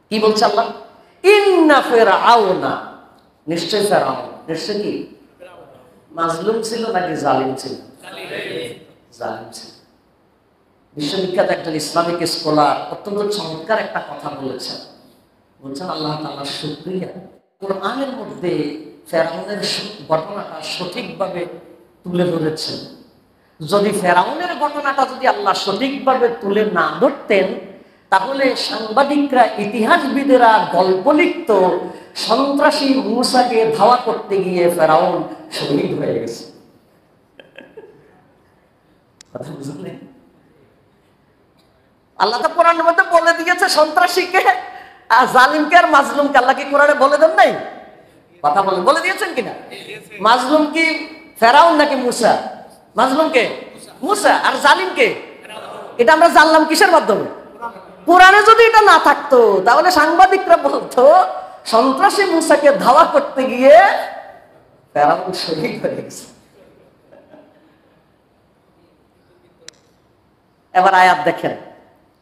S1: কি বলছে আল্লাহ? ইন্না ফিরআউনা, নিশ্চয় ফিরআউন। নিশ্চয় কি মাজলুম ছিল নাকি জালিম ছিল? জালিম ছিল। বিশ্ববিখ্যাত একজন ইসলামিক স্কলার অত্যন্ত চমৎকার একটা কথা বলেছেন। বলছেন আল্লাহ তাআলার শুকরিয়া, কোরআনের মধ্যে ফেরাউনের ঘটনাটা সঠিকভাবে তুলে ধরেছেন। যদি ফেরাউনের ঘটনাটা যদি আল্লাহ সঠিকভাবে তুলে না ধরতেন, তাহলে সাংবাদিকরা, ইতিহাসবিদেরা গল্প লিখত সন্ত্রাসী মূসাকে ধাওয়া করতে গিয়ে ফেরাউন শহীদ হয়ে গেছে। কথা বুঝলেন? আল্লাহ তো কোরআনের মধ্যে বলে দিয়েছে সন্ত্রাসীকে আর জালিমকে আর মাজলুমকে। আল্লাহ কি কোরআনে বলে দেন নাই? কথা বলেন, বলে দিয়েছেন কিনা? মাজলুম কি ফেরাউন নাকি মূসা? মাজলুমকে মূসা, আর জালিমকে এটা আমরা জানলাম কিসের মাধ্যমে? কোরআনে যদি এটা না থাকতো তাহলে সাংবাদিকরা বলতো সন্ত্রাসী মূসাকে ধাওয়া করতে গিয়ে ফেরাউন শহীদ হয়ে গেছে। এবার আয়াত দেখেন,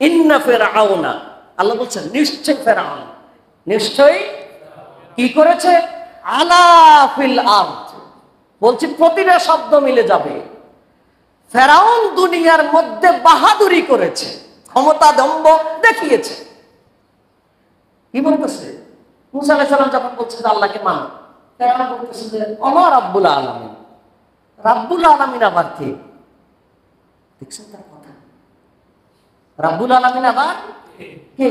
S1: ইন্না ফিরআউনা, আল্লাহ বলছেন নিশ্চয় ফেরাউন, নিশ্চয়ই কি করেছে? আলা ফিল আরদ, বলছি প্রতিটা শব্দ মিলে যাবে। ফেরাউন দুনিয়ার মধ্যে বাহাদুরি করেছে, ক্ষমতা দম্ভ দেখিয়েছে। কি বলতেছে? মূসা আলাইহিস সালাম যখন বলছে যে আল্লাহকে মানো, ফেরাউন বলতেছে যে ওমা রাব্বুল আলামিন। রাব্বুল আলামিন আবার কে? দেখছেন তার কথা? রাব্বুল আলামিন আবার কে?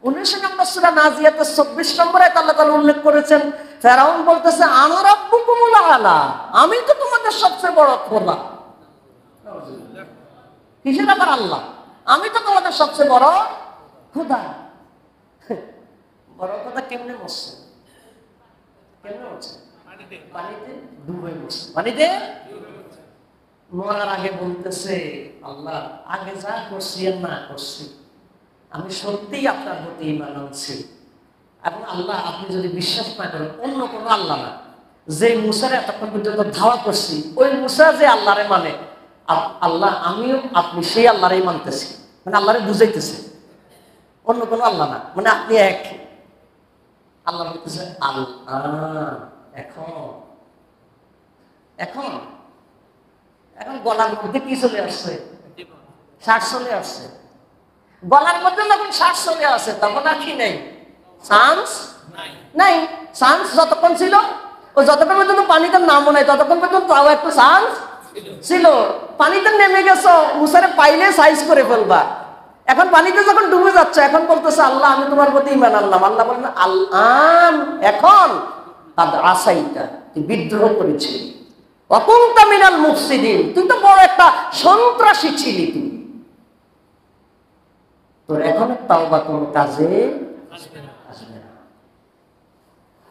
S1: 19 নম্বর সূরা নাজিয়াতে 24 নম্বর আয়াতে আল্লাহ তাআলা উল্লেখ করেছেন, ফেরাউন বলতেছে আনা রাব্বুকুমুল আলা, আমি তো তোমাদের সবচেয়ে বড় খোদা। কিসের আবার আল্লাহ? আমি তো তোমাদের সবচেয়ে বড় খোদা। বড় কথা কেমনে মরছে? কেমনে মরছে? পানিতে ডুবে মরছে। পানিতে মরার আগে বলতেছে আল্লাহ, আগে যা করছি আর না করছি, আমি সত্যিই আপনার প্রতি ঈমান আনছি। এবং আল্লাহ, আপনি যদি বিশ্বাস না করেন, অন্য কোনো আল্লাহ না, যে মূসারে এতক্ষণ পর্যন্ত ধাওয়া করছি, ওই মূসা যে আল্লাহরে মানে, আল্লাহ আমিও আপনি সেই আল্লাহরেই মানতেছি। মানে আল্লাহরে বুঝাইতেছে, অন্য কোনো আল্লাহ না, মানে আপনি এক। আল্লাহ বলতেছে আল্লাহ, এখন এখন এখন গলার মধ্যে কি চলে আসছে? শ্বাস চলে আসছে। গলার মধ্যে যখন শ্বাস চলে আসে তখন আর কি নেই? চান্স নাই। চান্স যতক্ষণ ছিল, ও যতক্ষণ পর্যন্ত পানিতে নামও নাই ততক্ষণ পর্যন্ত তাও একটু চান্স ছিল। পানিতে নেমে গেছো, মুসারে পাইলে সাইজ করে ফেলবা। এখন পানিতে যখন ডুবে যাচ্ছে, এখন বলতেছে আল্লাহ আমি তোমার প্রতি ঈমান আনলাম। আল্লাহ বলেন আল-আন, এখন আসাইতা, তুই বিদ্রোহ করেছিলি, ওয়াকুনতা মিনাল মুফসিদিন, তুই তো বড় একটা সন্ত্রাসী ছিলি, তুই তোর এখন তাওবা কোনো কাজে আসবে না।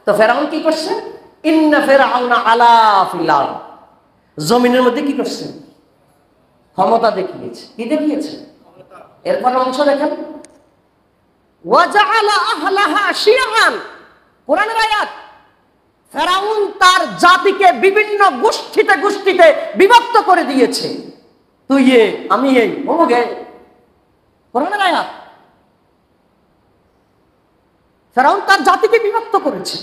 S1: তো ফেরাউন কি করছে? ইন্না ফিরআউনা আলা ফিল আরদ, জমিনের মধ্যে কি করছে? ক্ষমতা দেখিয়েছে। কি দেখিয়েছে? এরপর অংশ দেখেন, ওয়াজআলা আহলাহা শিয়াআন, কোরআনের আয়াত। ফেরাউন তার জাতিকে বিভিন্ন গোষ্ঠীতে গোষ্ঠীতে বিভক্ত করে দিয়েছে। তুই আমি এই অমুক, কোরআনের আয়াত। ফেরাউন তার জাতিকে বিভক্ত করেছে,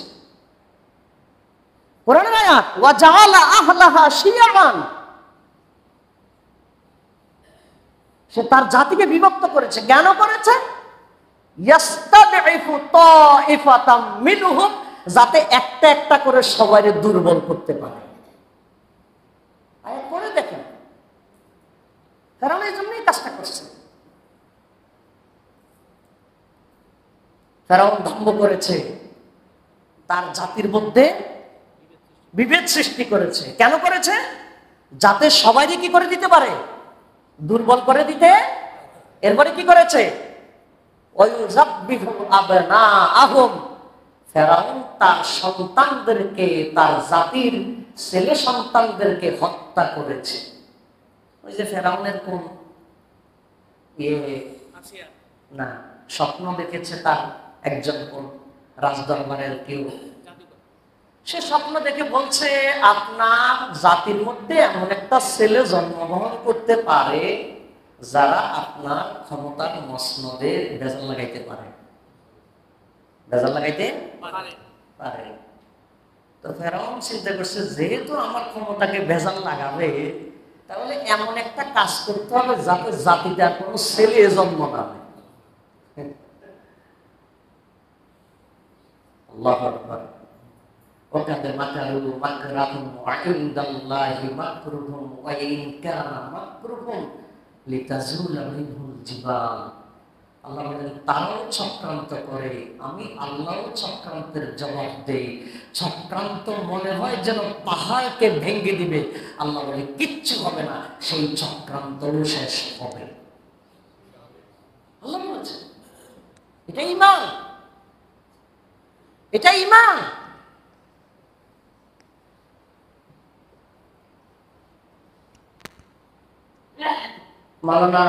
S1: কোরআনের আয়াত। ওয়াজআলা আহলাহা শিয়াআন, সে তার জাতিকে বিভক্ত করেছে। কেন করেছে? ইয়াস্তাদঈফু তাইফাতাম মিনহুম, যাতে একটা একটা করে সবাই দুর্বল করতে পারে। আয়াত পড়ে দেখেন, ফেরাউন এই জন্যই কাজটা করছে। ফেরাউন দম্ভ করেছে, তার জাতির মধ্যে বিভেদ সৃষ্টি করেছে। কেন করেছে? যাতে সবাইকে কি করে দিতে পারে? দুর্বল করে দিতে। এরপরে কি করেছে? ওয়ায়ুযাব্বিহু আবনাআহুম, ফেরাউন তার সন্তানদেরকে, তার জাতির ছেলে সন্তানদেরকে হত্যা করেছে। ওই যে ফেরাউনের কোন না স্বপ্ন দেখেছে তার একজন কোন রাজদরবারের কেউ, সে স্বপ্ন দেখে বলছে আপনার জাতির মধ্যে এমন একটা ছেলে জন্মগ্রহণ করতে পারে যারা আপনার ক্ষমতার মসনদে ভেজাল লাগাইতে পারে, ভেজাল লাগাইতে পারে। তো ফেরাউন চিন্তা করছে যেহেতু আমার ক্ষমতাকে ভেজাল লাগাবে, তাহলে এমন একটা কাজ করতে হবে যাতে জাতিতে আর কোনো ছেলে জন্ম না হয়। আল্লাহু আকবার। وَقَدْ مَكَرُوا مَكْرًا وَعِندَ اللَّهِ مَكْرُهُمْ وَإِنْ كَانَ مَكْرُهُمْ لِتَزُولَ مِنْهُ الْجِبَالُ। আল্লাহ বলেন তারাও চক্রান্ত করে, আমি আল্লাহও চক্রান্তের জবাব দেই। চক্রান্ত মনে হয় যেন পাহাড়কে ভেঙে দিবে, আল্লাহ বলে কিচ্ছু হবে না, সেই চক্রান্তও শেষ হবে। আল্লাহ বলছে এটা ঈমান, এটা ঈমান। মাওলানা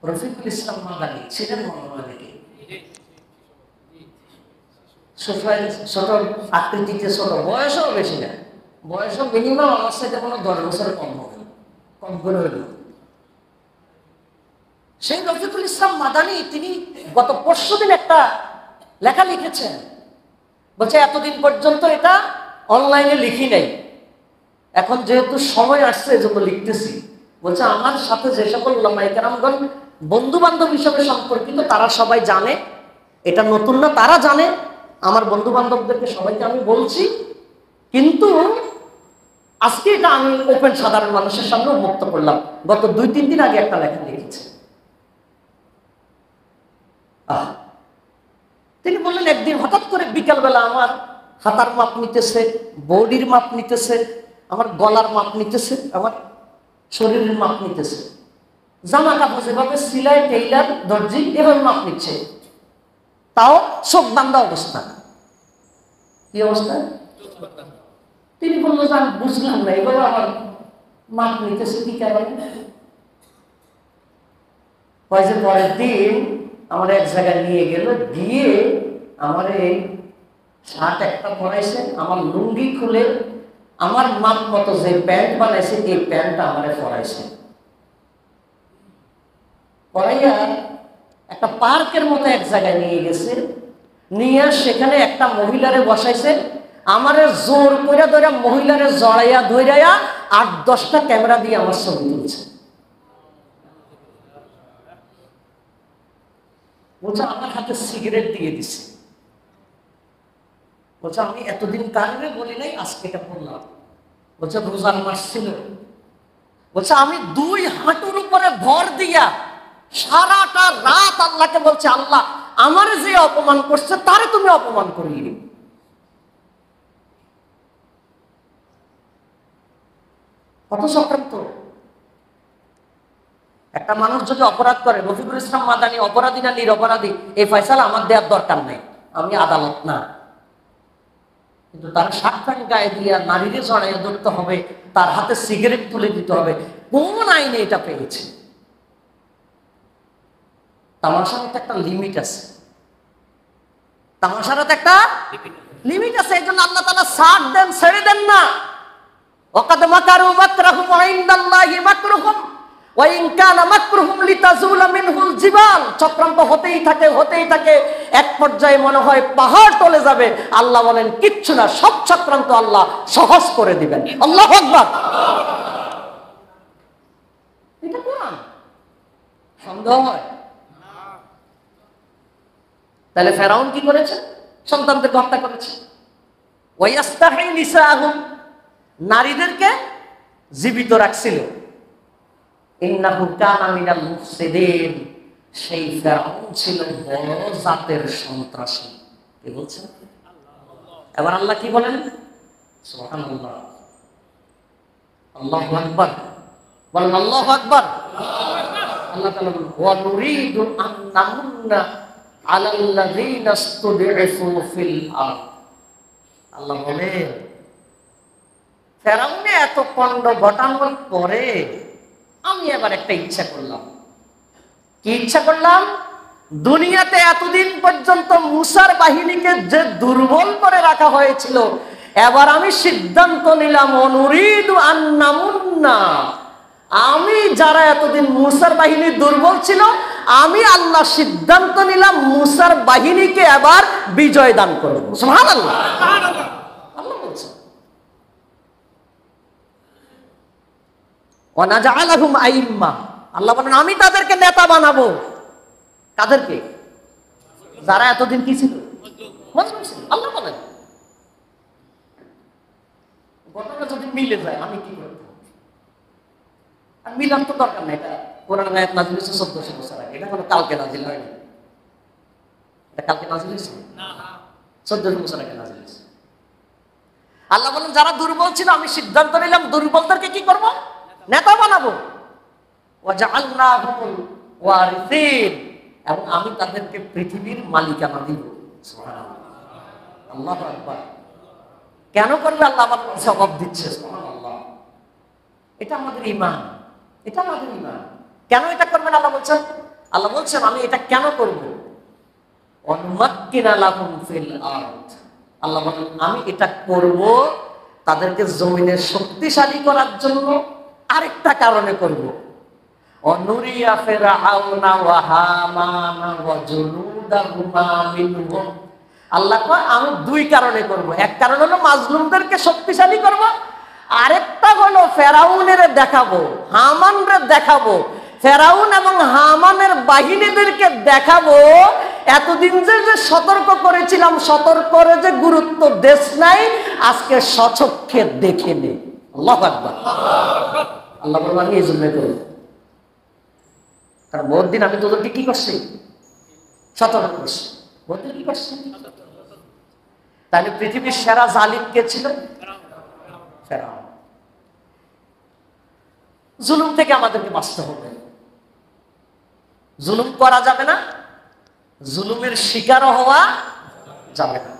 S1: রফিকুল ইসলাম মাদানী ছিলেন মৌলভী, ছোট আকৃতিতে ছোট, বয়সও বেশি না, বয়সও মিনিমাম আমার সাথে কোনো 10 বছর কম হবে, কম করে হইল। সেই রফিকুল ইসলাম মাদানী তিনি গত পরশুদিন একটা লেখা লিখেছেন, বলছে এতদিন পর্যন্ত এটা অনলাইনে লিখি নাই, এখন যেহেতু সময় আসছে এজন্য লিখতেছি। বলছে আমার সাথে যে সকল উলামায়ে কেরামগণ বন্ধু বান্ধব হিসেবে সম্পর্কিত তারা সবাই জানে, এটা নতুন না, তারা জানে, আমার বন্ধু বান্ধবদেরকে সবাইকে আমি বলছি, কিন্তু আজকে এটা আমি ওপেন সাধারণ মানুষের সামনে উন্মুক্ত করলাম। গত 2-3 দিন আগে একটা লেখা লিখেছে। তিনি বললেন একদিন হঠাৎ করে বিকালবেলা আমার হাতার মাপ নিতেছে, বডির মাপ নিতেছে, আমার গলার মাপ নিতেছে, আমার শরীরের মাপ নিতেছে, জামা কাপড় যেভাবে সিলাই টেইলার দর্জি এভাবে মাপ নিচ্ছে, তাও চোখ বান্ধা অবস্থা। কি অবস্থা? তিনি বললো যে আমি বুঝলাম না এভাবে আমার মাপ নিতেছে কি কারণে। পরের দিন আমার এক জায়গায় নিয়ে গেল, গিয়ে আমার এই শার্ট একটা পরাইছে, আমার লুঙ্গি খুলে আমার মাপ মতো যে প্যান্ট বানাইছে এই প্যান্টটা আমারে পরাইছে, পরাইয়া একটা পার্কের মতো এক জায়গায় নিয়ে গেছে, নিয়ে সেখানে একটা মহিলারে বসাইছে, আমারে জোর করে ধরে মহিলারে জড়াইয়া ধইরাইয়া 8-10টা ক্যামেরা দিয়ে আমার ছবি তুলছে। বলছে আমার হাতে সিগারেট দিয়ে দিছে, বলছে আমি এতদিন কারণে বলি নাই, আজকে এটা বললাম। বলছে রোজার মাস ছিল, বলছে আমি 2 হাঁটুর উপরে ভর দিয়া সারাটা রাত আল্লাহকে বলছে আল্লাহ আমারে যে অপমান করছে তারে তুমি অপমান করিয়ে। কত চক্রান্ত! একটা মানুষ যদি অপরাধ করে, রফিকুল ইসলাম মাদানী অপরাধী না নিরপরাধী এই ফয়সালা আমার দেওয়ার দরকার নাই, আমি আদালত না, কিন্তু তার শার্ট প্যান্ট গায়ে দিয়া নারীরে জড়াইয়া ধরতে হবে, তার হাতে সিগারেট তুলে দিতে হবে, কোন আইনে এটা পেয়েছে? তামাশার তো একটা লিমিট আছে, তামাশার তো একটা লিমিট আছে। এই জন্য আল্লাহ তাআলা ছাড় দেন, ছেড়ে দেন না। ওয়াকাদ মাকারু মাকরাহুম ওয়া ইনদাল্লাহি মাকরুহুম ওয়া ইন কানা মাকরুহুম লিতাজুলা মিনহুল জিবাল। চক্রান্ত হতেই থাকে, এক পর্যায়ে মনে হয় পাহাড় টলে যাবে। আল্লাহ বলেন কিচ্ছু না, সব চক্রান্ত আল্লাহ সহজ করে দিবেন। আল্লাহু আকবার। এটা কোরআন, সন্দেহ হয়? তাহলে ফেরাউন কি করেছে? সন্তানদেরকে হত্যা করেছে। ওয়াইয়াস্তাহি নিসাহুম, নারীদেরকে জীবিত রাখছিল। ইন্নাহু কানা মিনাল মুফসিদিন, সেই ফেরাউন ছিল বড় জাতের সন্ত্রাসী। কি বলছেন? এবার আল্লাহ কি বলেন? সুবহানাল্লাহ, আল্লাহু আকবার, বলেন আল্লাহু আকবার। আল্লাহ তাআলা বলেন ওয়া নুরিদু আন নামুন্না আলাল্লাযীনা ইসতুদঈফু ফিল আরদ। আল্লাহ বলেন ফেরাউনে এত কাণ্ড ঘটানোর পরে আমি এবার একটা ইচ্ছা করলাম। কি ইচ্ছা করলাম? দুনিয়াতে এতদিন পর্যন্ত মুসার বাহিনীকে যে দুর্বল করে রাখা হয়েছিল, এবার আমি সিদ্ধান্ত নিলাম অনুরিদু আন্নামুন্না, আমি যারা এতদিন মুসার বাহিনী দুর্বল ছিল, আমি আল্লাহ সিদ্ধান্ত নিলাম মুসার বাহিনীকে এবার বিজয় দান করব। সুবহানাল্লাহ। আল্লাহ বলছেন ওয়ানাজআলাহুম আইম্মা, আল্লাহ বলেন আমি তাদেরকে নেতা বানাবো। কাদেরকে? যারা এতদিন কি ছিল? মাজলুম ছিল। আল্লাহ বলেন ঘটনা যদি মিলে যায় আমি কি করব? আর মিলার তো দরকার নাই, এটা কোরআন আয়াত নাযিল হয়েছে 1400 বছর আগে, এটা কোনো কালকে নাযিল হয়নি। এটা কালকে নাযিল হয়েছে না, 1400 বছর আগে নাযিল হয়েছে। আল্লাহ বলেন যারা দুর্বল ছিল আমি সিদ্ধান্ত নিলাম দুর্বলদেরকে কি করব? নেতা বানাবো। ওয়াজআলনাহুম ওয়ারিসিন, এবং আমি তাদেরকে পৃথিবীর মালিকানা দিব। সুবহানাল্লাহ, আল্লাহু আকবার। কেন করবে? আল্লাহ আমার জবাব দিচ্ছে। সুবহানাল্লাহ, এটা আমাদের ঈমান, এটা আমাদের ঈমান। কেন এটা করবেন আল্লাহ বলছেন? আল্লাহ বলছেন আমি এটা কেন করব? অনুমাক্কিনা লাহুম ফিল আরদ, আল্লাহ বলেন আমি এটা করব তাদেরকে জমিনে শক্তিশালী করার জন্য। আরেকটা কারণে করব, অনুরিয়া ফিরআউনা ওয়া হামানা ওয়া জুনুদাহুমা মিনহুম। আল্লাহ কয় আমি দুই কারণে করব। এক কারণ হলো মাজলুমদেরকে শক্তিশালী করব, আরেকটা হলো ফেরাউনের দেখাবো, হামানরে দেখাবো, ফেরাউন এবং হামানের বাহিনীদেরকে দেখাবো এতদিন যে সতর্ক করেছিলাম, সতর্করে যে গুরুত্ব দেশ নাই, আজকে সচক্ষে দেখে নে। আল্লাহু আকবার। আল্লাহ বলল আমি এই জন্য করব, কারণ বহুত দিন আমি তোদেরকে কি করছি? সতর্ক করছি। বহুত দিন কি করছি? তাহলে পৃথিবীর সেরা জালিম কে ছিল? ফেরাউন। জুলুম থেকে আমাদেরকে বাঁচতে হবে। জুলুম করা যাবে না, জুলুমের শিকারও হওয়া যাবে না।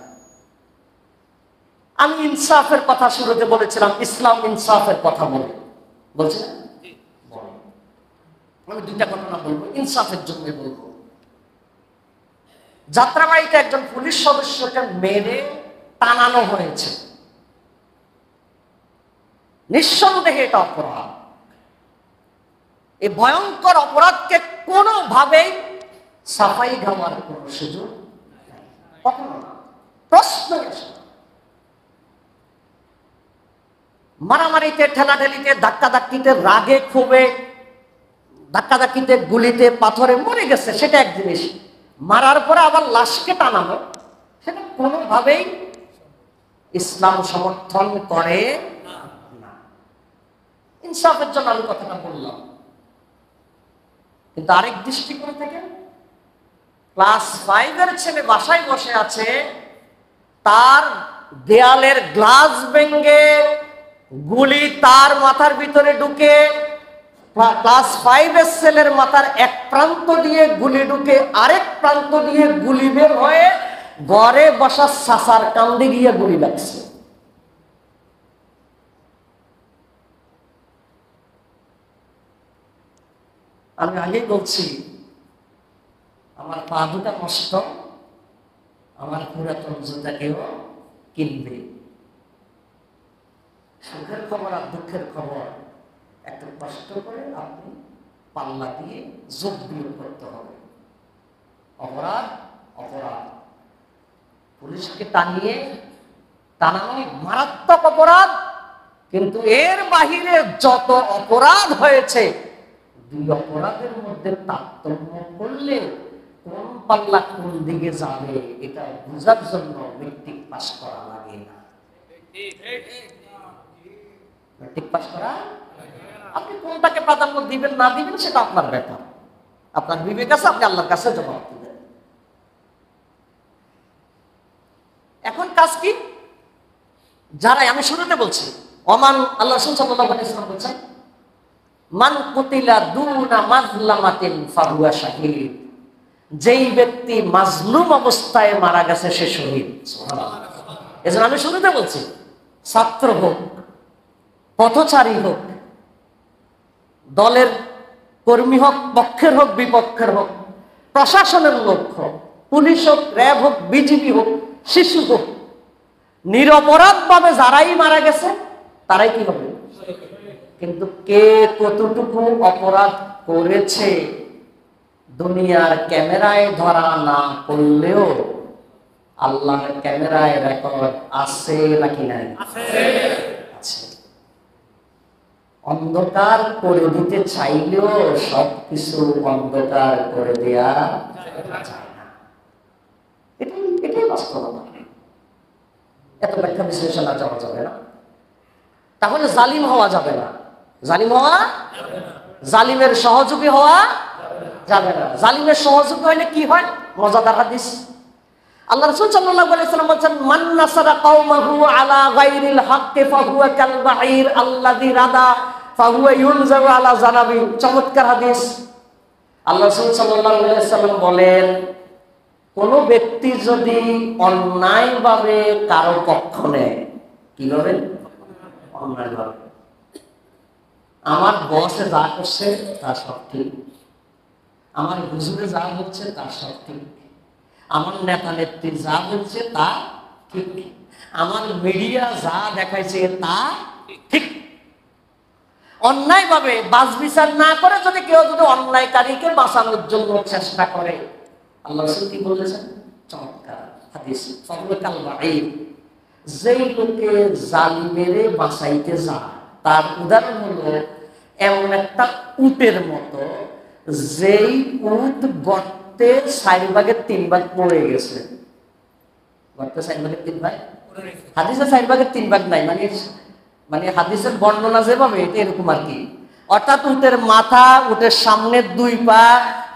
S1: আমি ইনসাফের কথা শুরুতে বলেছিলাম, ইসলাম ইনসাফের কথা বলছি না? আমি দুইটা ঘটনা বলবো, ইনসাফের জন্য বলবো। যাত্রাবাড়িতে একজন পুলিশ সদস্যকে মেরে টানানো হয়েছে, নিঃসন্দেহে এটা অপরাধ। এই ভয়ঙ্কর অপরাধকে কোনোভাবেই সাফাই গাওয়ার কোন সুযোগ নাই, কখনো না, প্রশ্ন আসে না। মারামারিতে, ঠেলাঠেলিতে, ধাক্কাধাক্কিতে, রাগে ক্ষোভে, ধাক্কাধাক্কিতে, গুলিতে, পাথরে মরে গেছে, সেটা এক জিনিস। মারার পরে আবার লাশকে টানানো, সেটা কোনোভাবেই ইসলাম সমর্থন করে না। ইনসাফের জন্য আমি কথাটা বললাম, কিন্তু আরেক দৃষ্টিকোণ থেকে ক্লাস 5-এর ছেলে বাসায় বসে আছে, তার দেয়ালের গ্লাস ভেঙে গুলি তার মাথার ভিতরে ঢুকে, ক্লাস 5-এর ছেলের মাথার এক প্রান্ত দিয়ে গুলি ঢুকে আরেক প্রান্ত দিয়ে গুলি বের হয়ে ঘরে বসা চাচার কান্দে গিয়ে গুলি লাগছে। আমি আগেই বলছি, আমার পা দুটা নষ্ট, আমার পুরাতন জুতাকেও কিনবে। সুখের খবর আর দুঃখের খবর একটু কষ্ট করে আপনি পাল্লা দিয়ে যোগ বিয়োগ করতে হবে। অপরাধ অপরাধ, পুলিশকে টানানো মারাত্মক অপরাধ, কিন্তু এর বাহিরে যত অপরাধ হয়েছে, দুই অপরাধের মধ্যে তারতম্য করলে কোন পাল্লা কোন দিকে যাবে এটা বোঝার জন্য মেট্রিক পাস করা লাগে না। মেট্রিক পাস করা, আপনি কোনটাকে প্রাধান্য দিবেন না দিবেন সেটা আপনার ব্যাপার, আপনার বিবেক আছে, আপনি আল্লাহর কাছে জবাব দিবেন। এখন কাজ কি? যারা, আমি শুরুতে বলছি, ওমান আল্লাহ রাসূল সাল্লাল্লাহু আলাইহি ওয়াসাল্লাম বলেছেন মান কুতিলা দুনা মাজলামাতিন ফাহুয়া শাহীদ, যেই ব্যক্তি মাজলুম অবস্থায় মারা গেছে সে শহীদ। সুবহানাল্লাহ। এজন্য আমি শুরুতে বলছি, ছাত্র হোক, পথচারী হোক, দলের কর্মী হোক, পক্ষের হোক বিপক্ষের হোক, প্রশাসনের লোক হোক, পুলিশ হোক, র্যাব হোক, বিজিবি হোক, শিশু হোক, নিরপরাধ ভাবে যারাই মারা গেছে তারাই কি হবে? কিন্তু কে কতটুকু অপরাধ করেছে দুনিয়ার ক্যামেরায় ধরা না পড়লেও আল্লাহর ক্যামেরায় রেকর্ড আছে নাকি নাই? আছে। অন্ধকার করে দিতে চাইলেও সবকিছু অন্ধকার করে দেয়া যায় না। এটাই বাস্তবতা। এত ব্যাখ্যা বিশ্লেষণ আর যাওয়া যাবে না। তাহলে জালিম হওয়া যাবে না। জালিমের সহযোগী হওয়া যাবে না। জালিমের সহযোগী হইলে কি হয়? মজাদার হাদিস। আল্লাহ রাসূল সাল্লাল্লাহু আলাইহি ওয়াসাল্লাম বলেন, মান নাসারা কওমাহু আলা গায়রিল হাক্কি ফাহুয়া কাল বাঈর আল্লাযী রাদা ফাহুয়া ইউনজাউ আলা জানাবি। চমৎকার হাদিস। আল্লাহ রাসূল সাল্লাল্লাহু আলাইহি ওয়াসাল্লাম বলেন, কোন ব্যক্তি যদি অন্যায়ভাবে কারো পক্ষ নেয়, কিভাবে? অন্যায়ভাবে। আমার বসে যা করছে তা সব ঠিক, আমার হুজুরে যা হচ্ছে তা সব ঠিক, আমার নেতা নেত্রী যা বলছে তা ঠিক, আমার মিডিয়া যা দেখাইছে তা ঠিক। অন্যায়ভাবে বাছ বিচার না করে যদি কেউ অন্যায়কারীকে বাঁচানোর জন্য চেষ্টা করে, আল্লাহ রাসূল কি বলেছেন? চমৎকার হাদিস। যেই লোকে জালিমেরে বাঁচাইতে যায় তার উদাহরণ হলো এমন একটা উটের মতো, যেই উট গর্তে 4 ভাগের 3 ভাগ পড়ে গেছে। গর্তে 4 ভাগের 3 ভাগ, হাদিসে 4 ভাগের 3 ভাগ নাই, মানে হাদিসের বর্ণনা যেভাবে এটা এরকম আর কি। অর্থাৎ উটের মাথা, উটের সামনের 2 পা,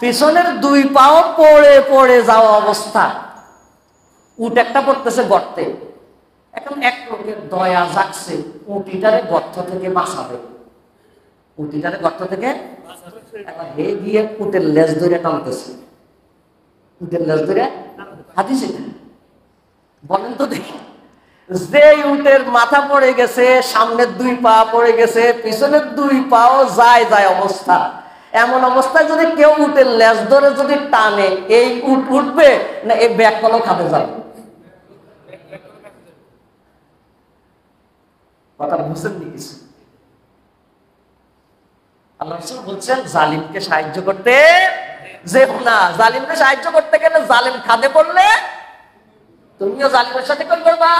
S1: পিছনের 2 পাও পড়ে পড়ে যাওয়া অবস্থা। উট একটা পড়তেছে গর্তে। এখন এক লোকের দয়া জাগছে, উটিটারে গর্ত থেকে বাঁচাবে। উটিটারে গর্ত থেকে এখন হে গিয়ে উটের লেজ ধরে টানতেছে। উটের লেজ ধরে হাদিসে বলেন তো দেখি, যে উটের মাথা পড়ে গেছে, সামনের 2 পা পড়ে গেছে, পিছনের 2 পাও যায় অবস্থা, এমন অবস্থায় যদি কেউ উটের লেজ ধরে যদি টানে, এই উট উঠবে না এই ব্যাক কলও খাবে যাবে? কথা বুঝছেন নি কিছু? আল্লাহ রাসূল বলছেন জালিমকে সাহায্য করতে যে না, জালিমকে সাহায্য করতে গেলে জালিম খাদে পড়লে তুমিও জালিমের সাথে কি করবা?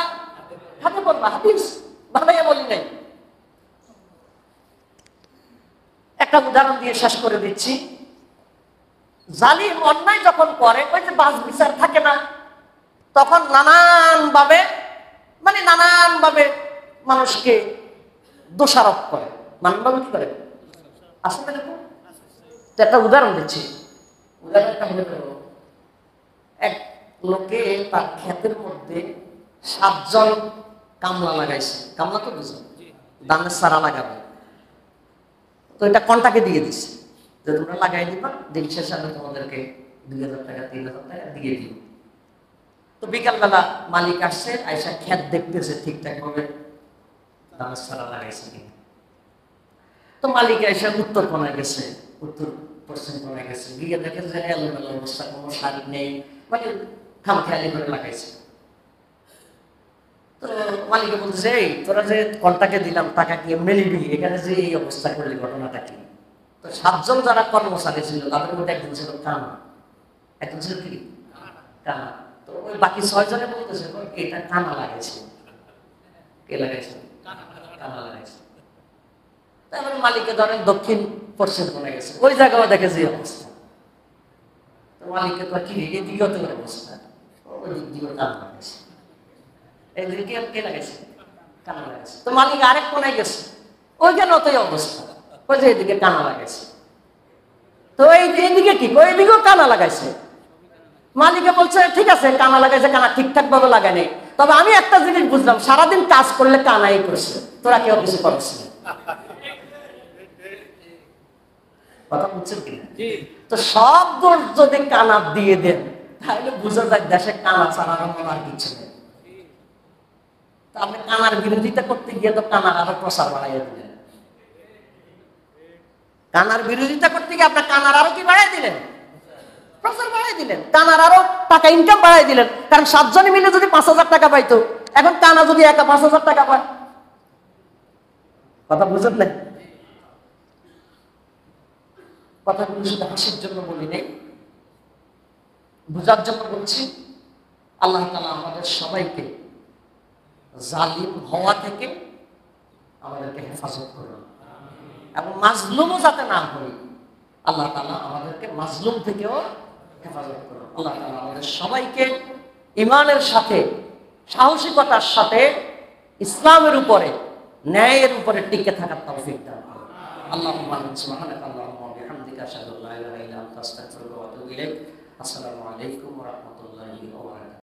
S1: খাদে পড়বা। হাদিস বানাইয়া বলি নাই। একটা উদাহরণ দিয়ে শেষ করে দিচ্ছি। জালিম অন্যায় যখন করে, ওই যে বাছ বিচার থাকে না, তখন নানান ভাবে মানুষকে দোষারোপ করে। নানানভাবে কি করে? আসলে দেখো একটা উদাহরণ দিচ্ছি। উদাহরণটা হলো, এক লোকে তার ক্ষেতের মধ্যে 7 জন কামলা লাগাইছে। কামলা তো বুঝো, ধানের চারা লাগাবে। তো এটা কন্টাকে দিয়ে দিচ্ছে যে তোমরা লাগাই দিবা, দিন শেষে আমি তোমাদেরকে 2000 টাকা 3000 টাকা দিয়ে দিব। তো বিকালবেলা মালিক আসছে, আয়সা ক্ষেত দেখতেছে ঠিকঠাক ভাবে ধানের চারা লাগাইছে কিনা। তো মালিক এসে উত্তর কোণায় গেছে, উত্তর পশ্চিম কোণায় গেছে, গিয়ে দেখে যে এলোমেলো অবস্থা, কোনো সার নেই, মানে খামখেয়ালি করে লাগাইছে। তো মালিকে বলছে, এই তোরা যে কন্টাকে দিলাম টাকা কি মেলিবি, এখানে যে এই অবস্থা করলি ঘটনাটা কি? তো 7 জন যারা কর্মচারী ছিল তাদের মধ্যে একজন ছিল কানা, একজন ছিল কি কানা। তো ওই বাকি 6 জনে বলতেছে এটা কানা লাগাইছে। কে লাগাইছে? কানা লাগাইছে। তারপরে মালিকে ধরেন দক্ষিণ পশ্চিম কোণে গেছে, ওই জায়গাও দেখে যে অবস্থা। তো মালিকে তো কি এদিকেও তো অবস্থা, ওই দিক দিয়ে কানা লাগাইছে। এইদিকে কে লাগাইছে? কানা লাগাইছে। তো মালিক আরেক কোণায় গেছে, ওইখানে অতই অবস্থা, ওই যে এদিকে কানা লাগাইছে। তো এইদিকে কি, ওইদিকেও কানা লাগাইছে। মালিকে বলছে ঠিক আছে কানা লাগাইছে, কানা ঠিকঠাক ভাবে লাগায় নেই, তবে আমি একটা জিনিস বুঝলাম, সারাদিন কাজ করলে কানাই করছে, তোরা কেউ কিছু করছিস। কথা বুঝছেন কিনা? তো সব দোষ যদি কানা দিয়ে দেন, তাহলে বুঝা যায় দেশে কানা ছাড়া আর কিছু নেই। আপনি কানার বিরোধিতা করতে গিয়ে তো কানার আরো প্রসার বাড়াইয়া দিলেন। কানার বিরোধিতা করতে গিয়ে আপনার কানার আরো কি বাড়াই দিলেন? প্রসার বাড়াই দিলেন। কানার আরো টাকা ইনকাম বাড়াই দিলেন। কারণ 7 জনে মিলে যদি 5000 টাকা পাইতো, এখন কানা যদি একা 5,000 টাকা পায়, কথা বুঝেন না? কথাগুলো শুধু হাসির জন্য বলি নেই, বুঝার জন্য বলছি। আল্লাহ তাআলা আমাদের সবাইকে জালিম হওয়া থেকে আমাদেরকে হেফাজত করুন, এবং মাজলুমও যাতে না হই। আল্লাহ তাআলা আমাদেরকে মাজলুম থেকেও হেফাজত করুন। আল্লাহ তাআলা আমাদের সবাইকে ঈমানের সাথে, সাহসিকতার সাথে, ইসলামের উপরে, ন্যায়ের উপরে টিকে থাকার তৌফিক দান করুন। আল্লাহুম্মা সুবহানাকা আল্লাহুম্মা ওয়া বিহামদিকা আশহাদু আল্লা ইলাহা ইল্লা আনতা আস্তাগফিরুকা ওয়া আতুবু ইলাইক। আসসালামু আলাইকুম ওয়া রাহমাতুল্লাহি ওয়া বারাকাতুহু।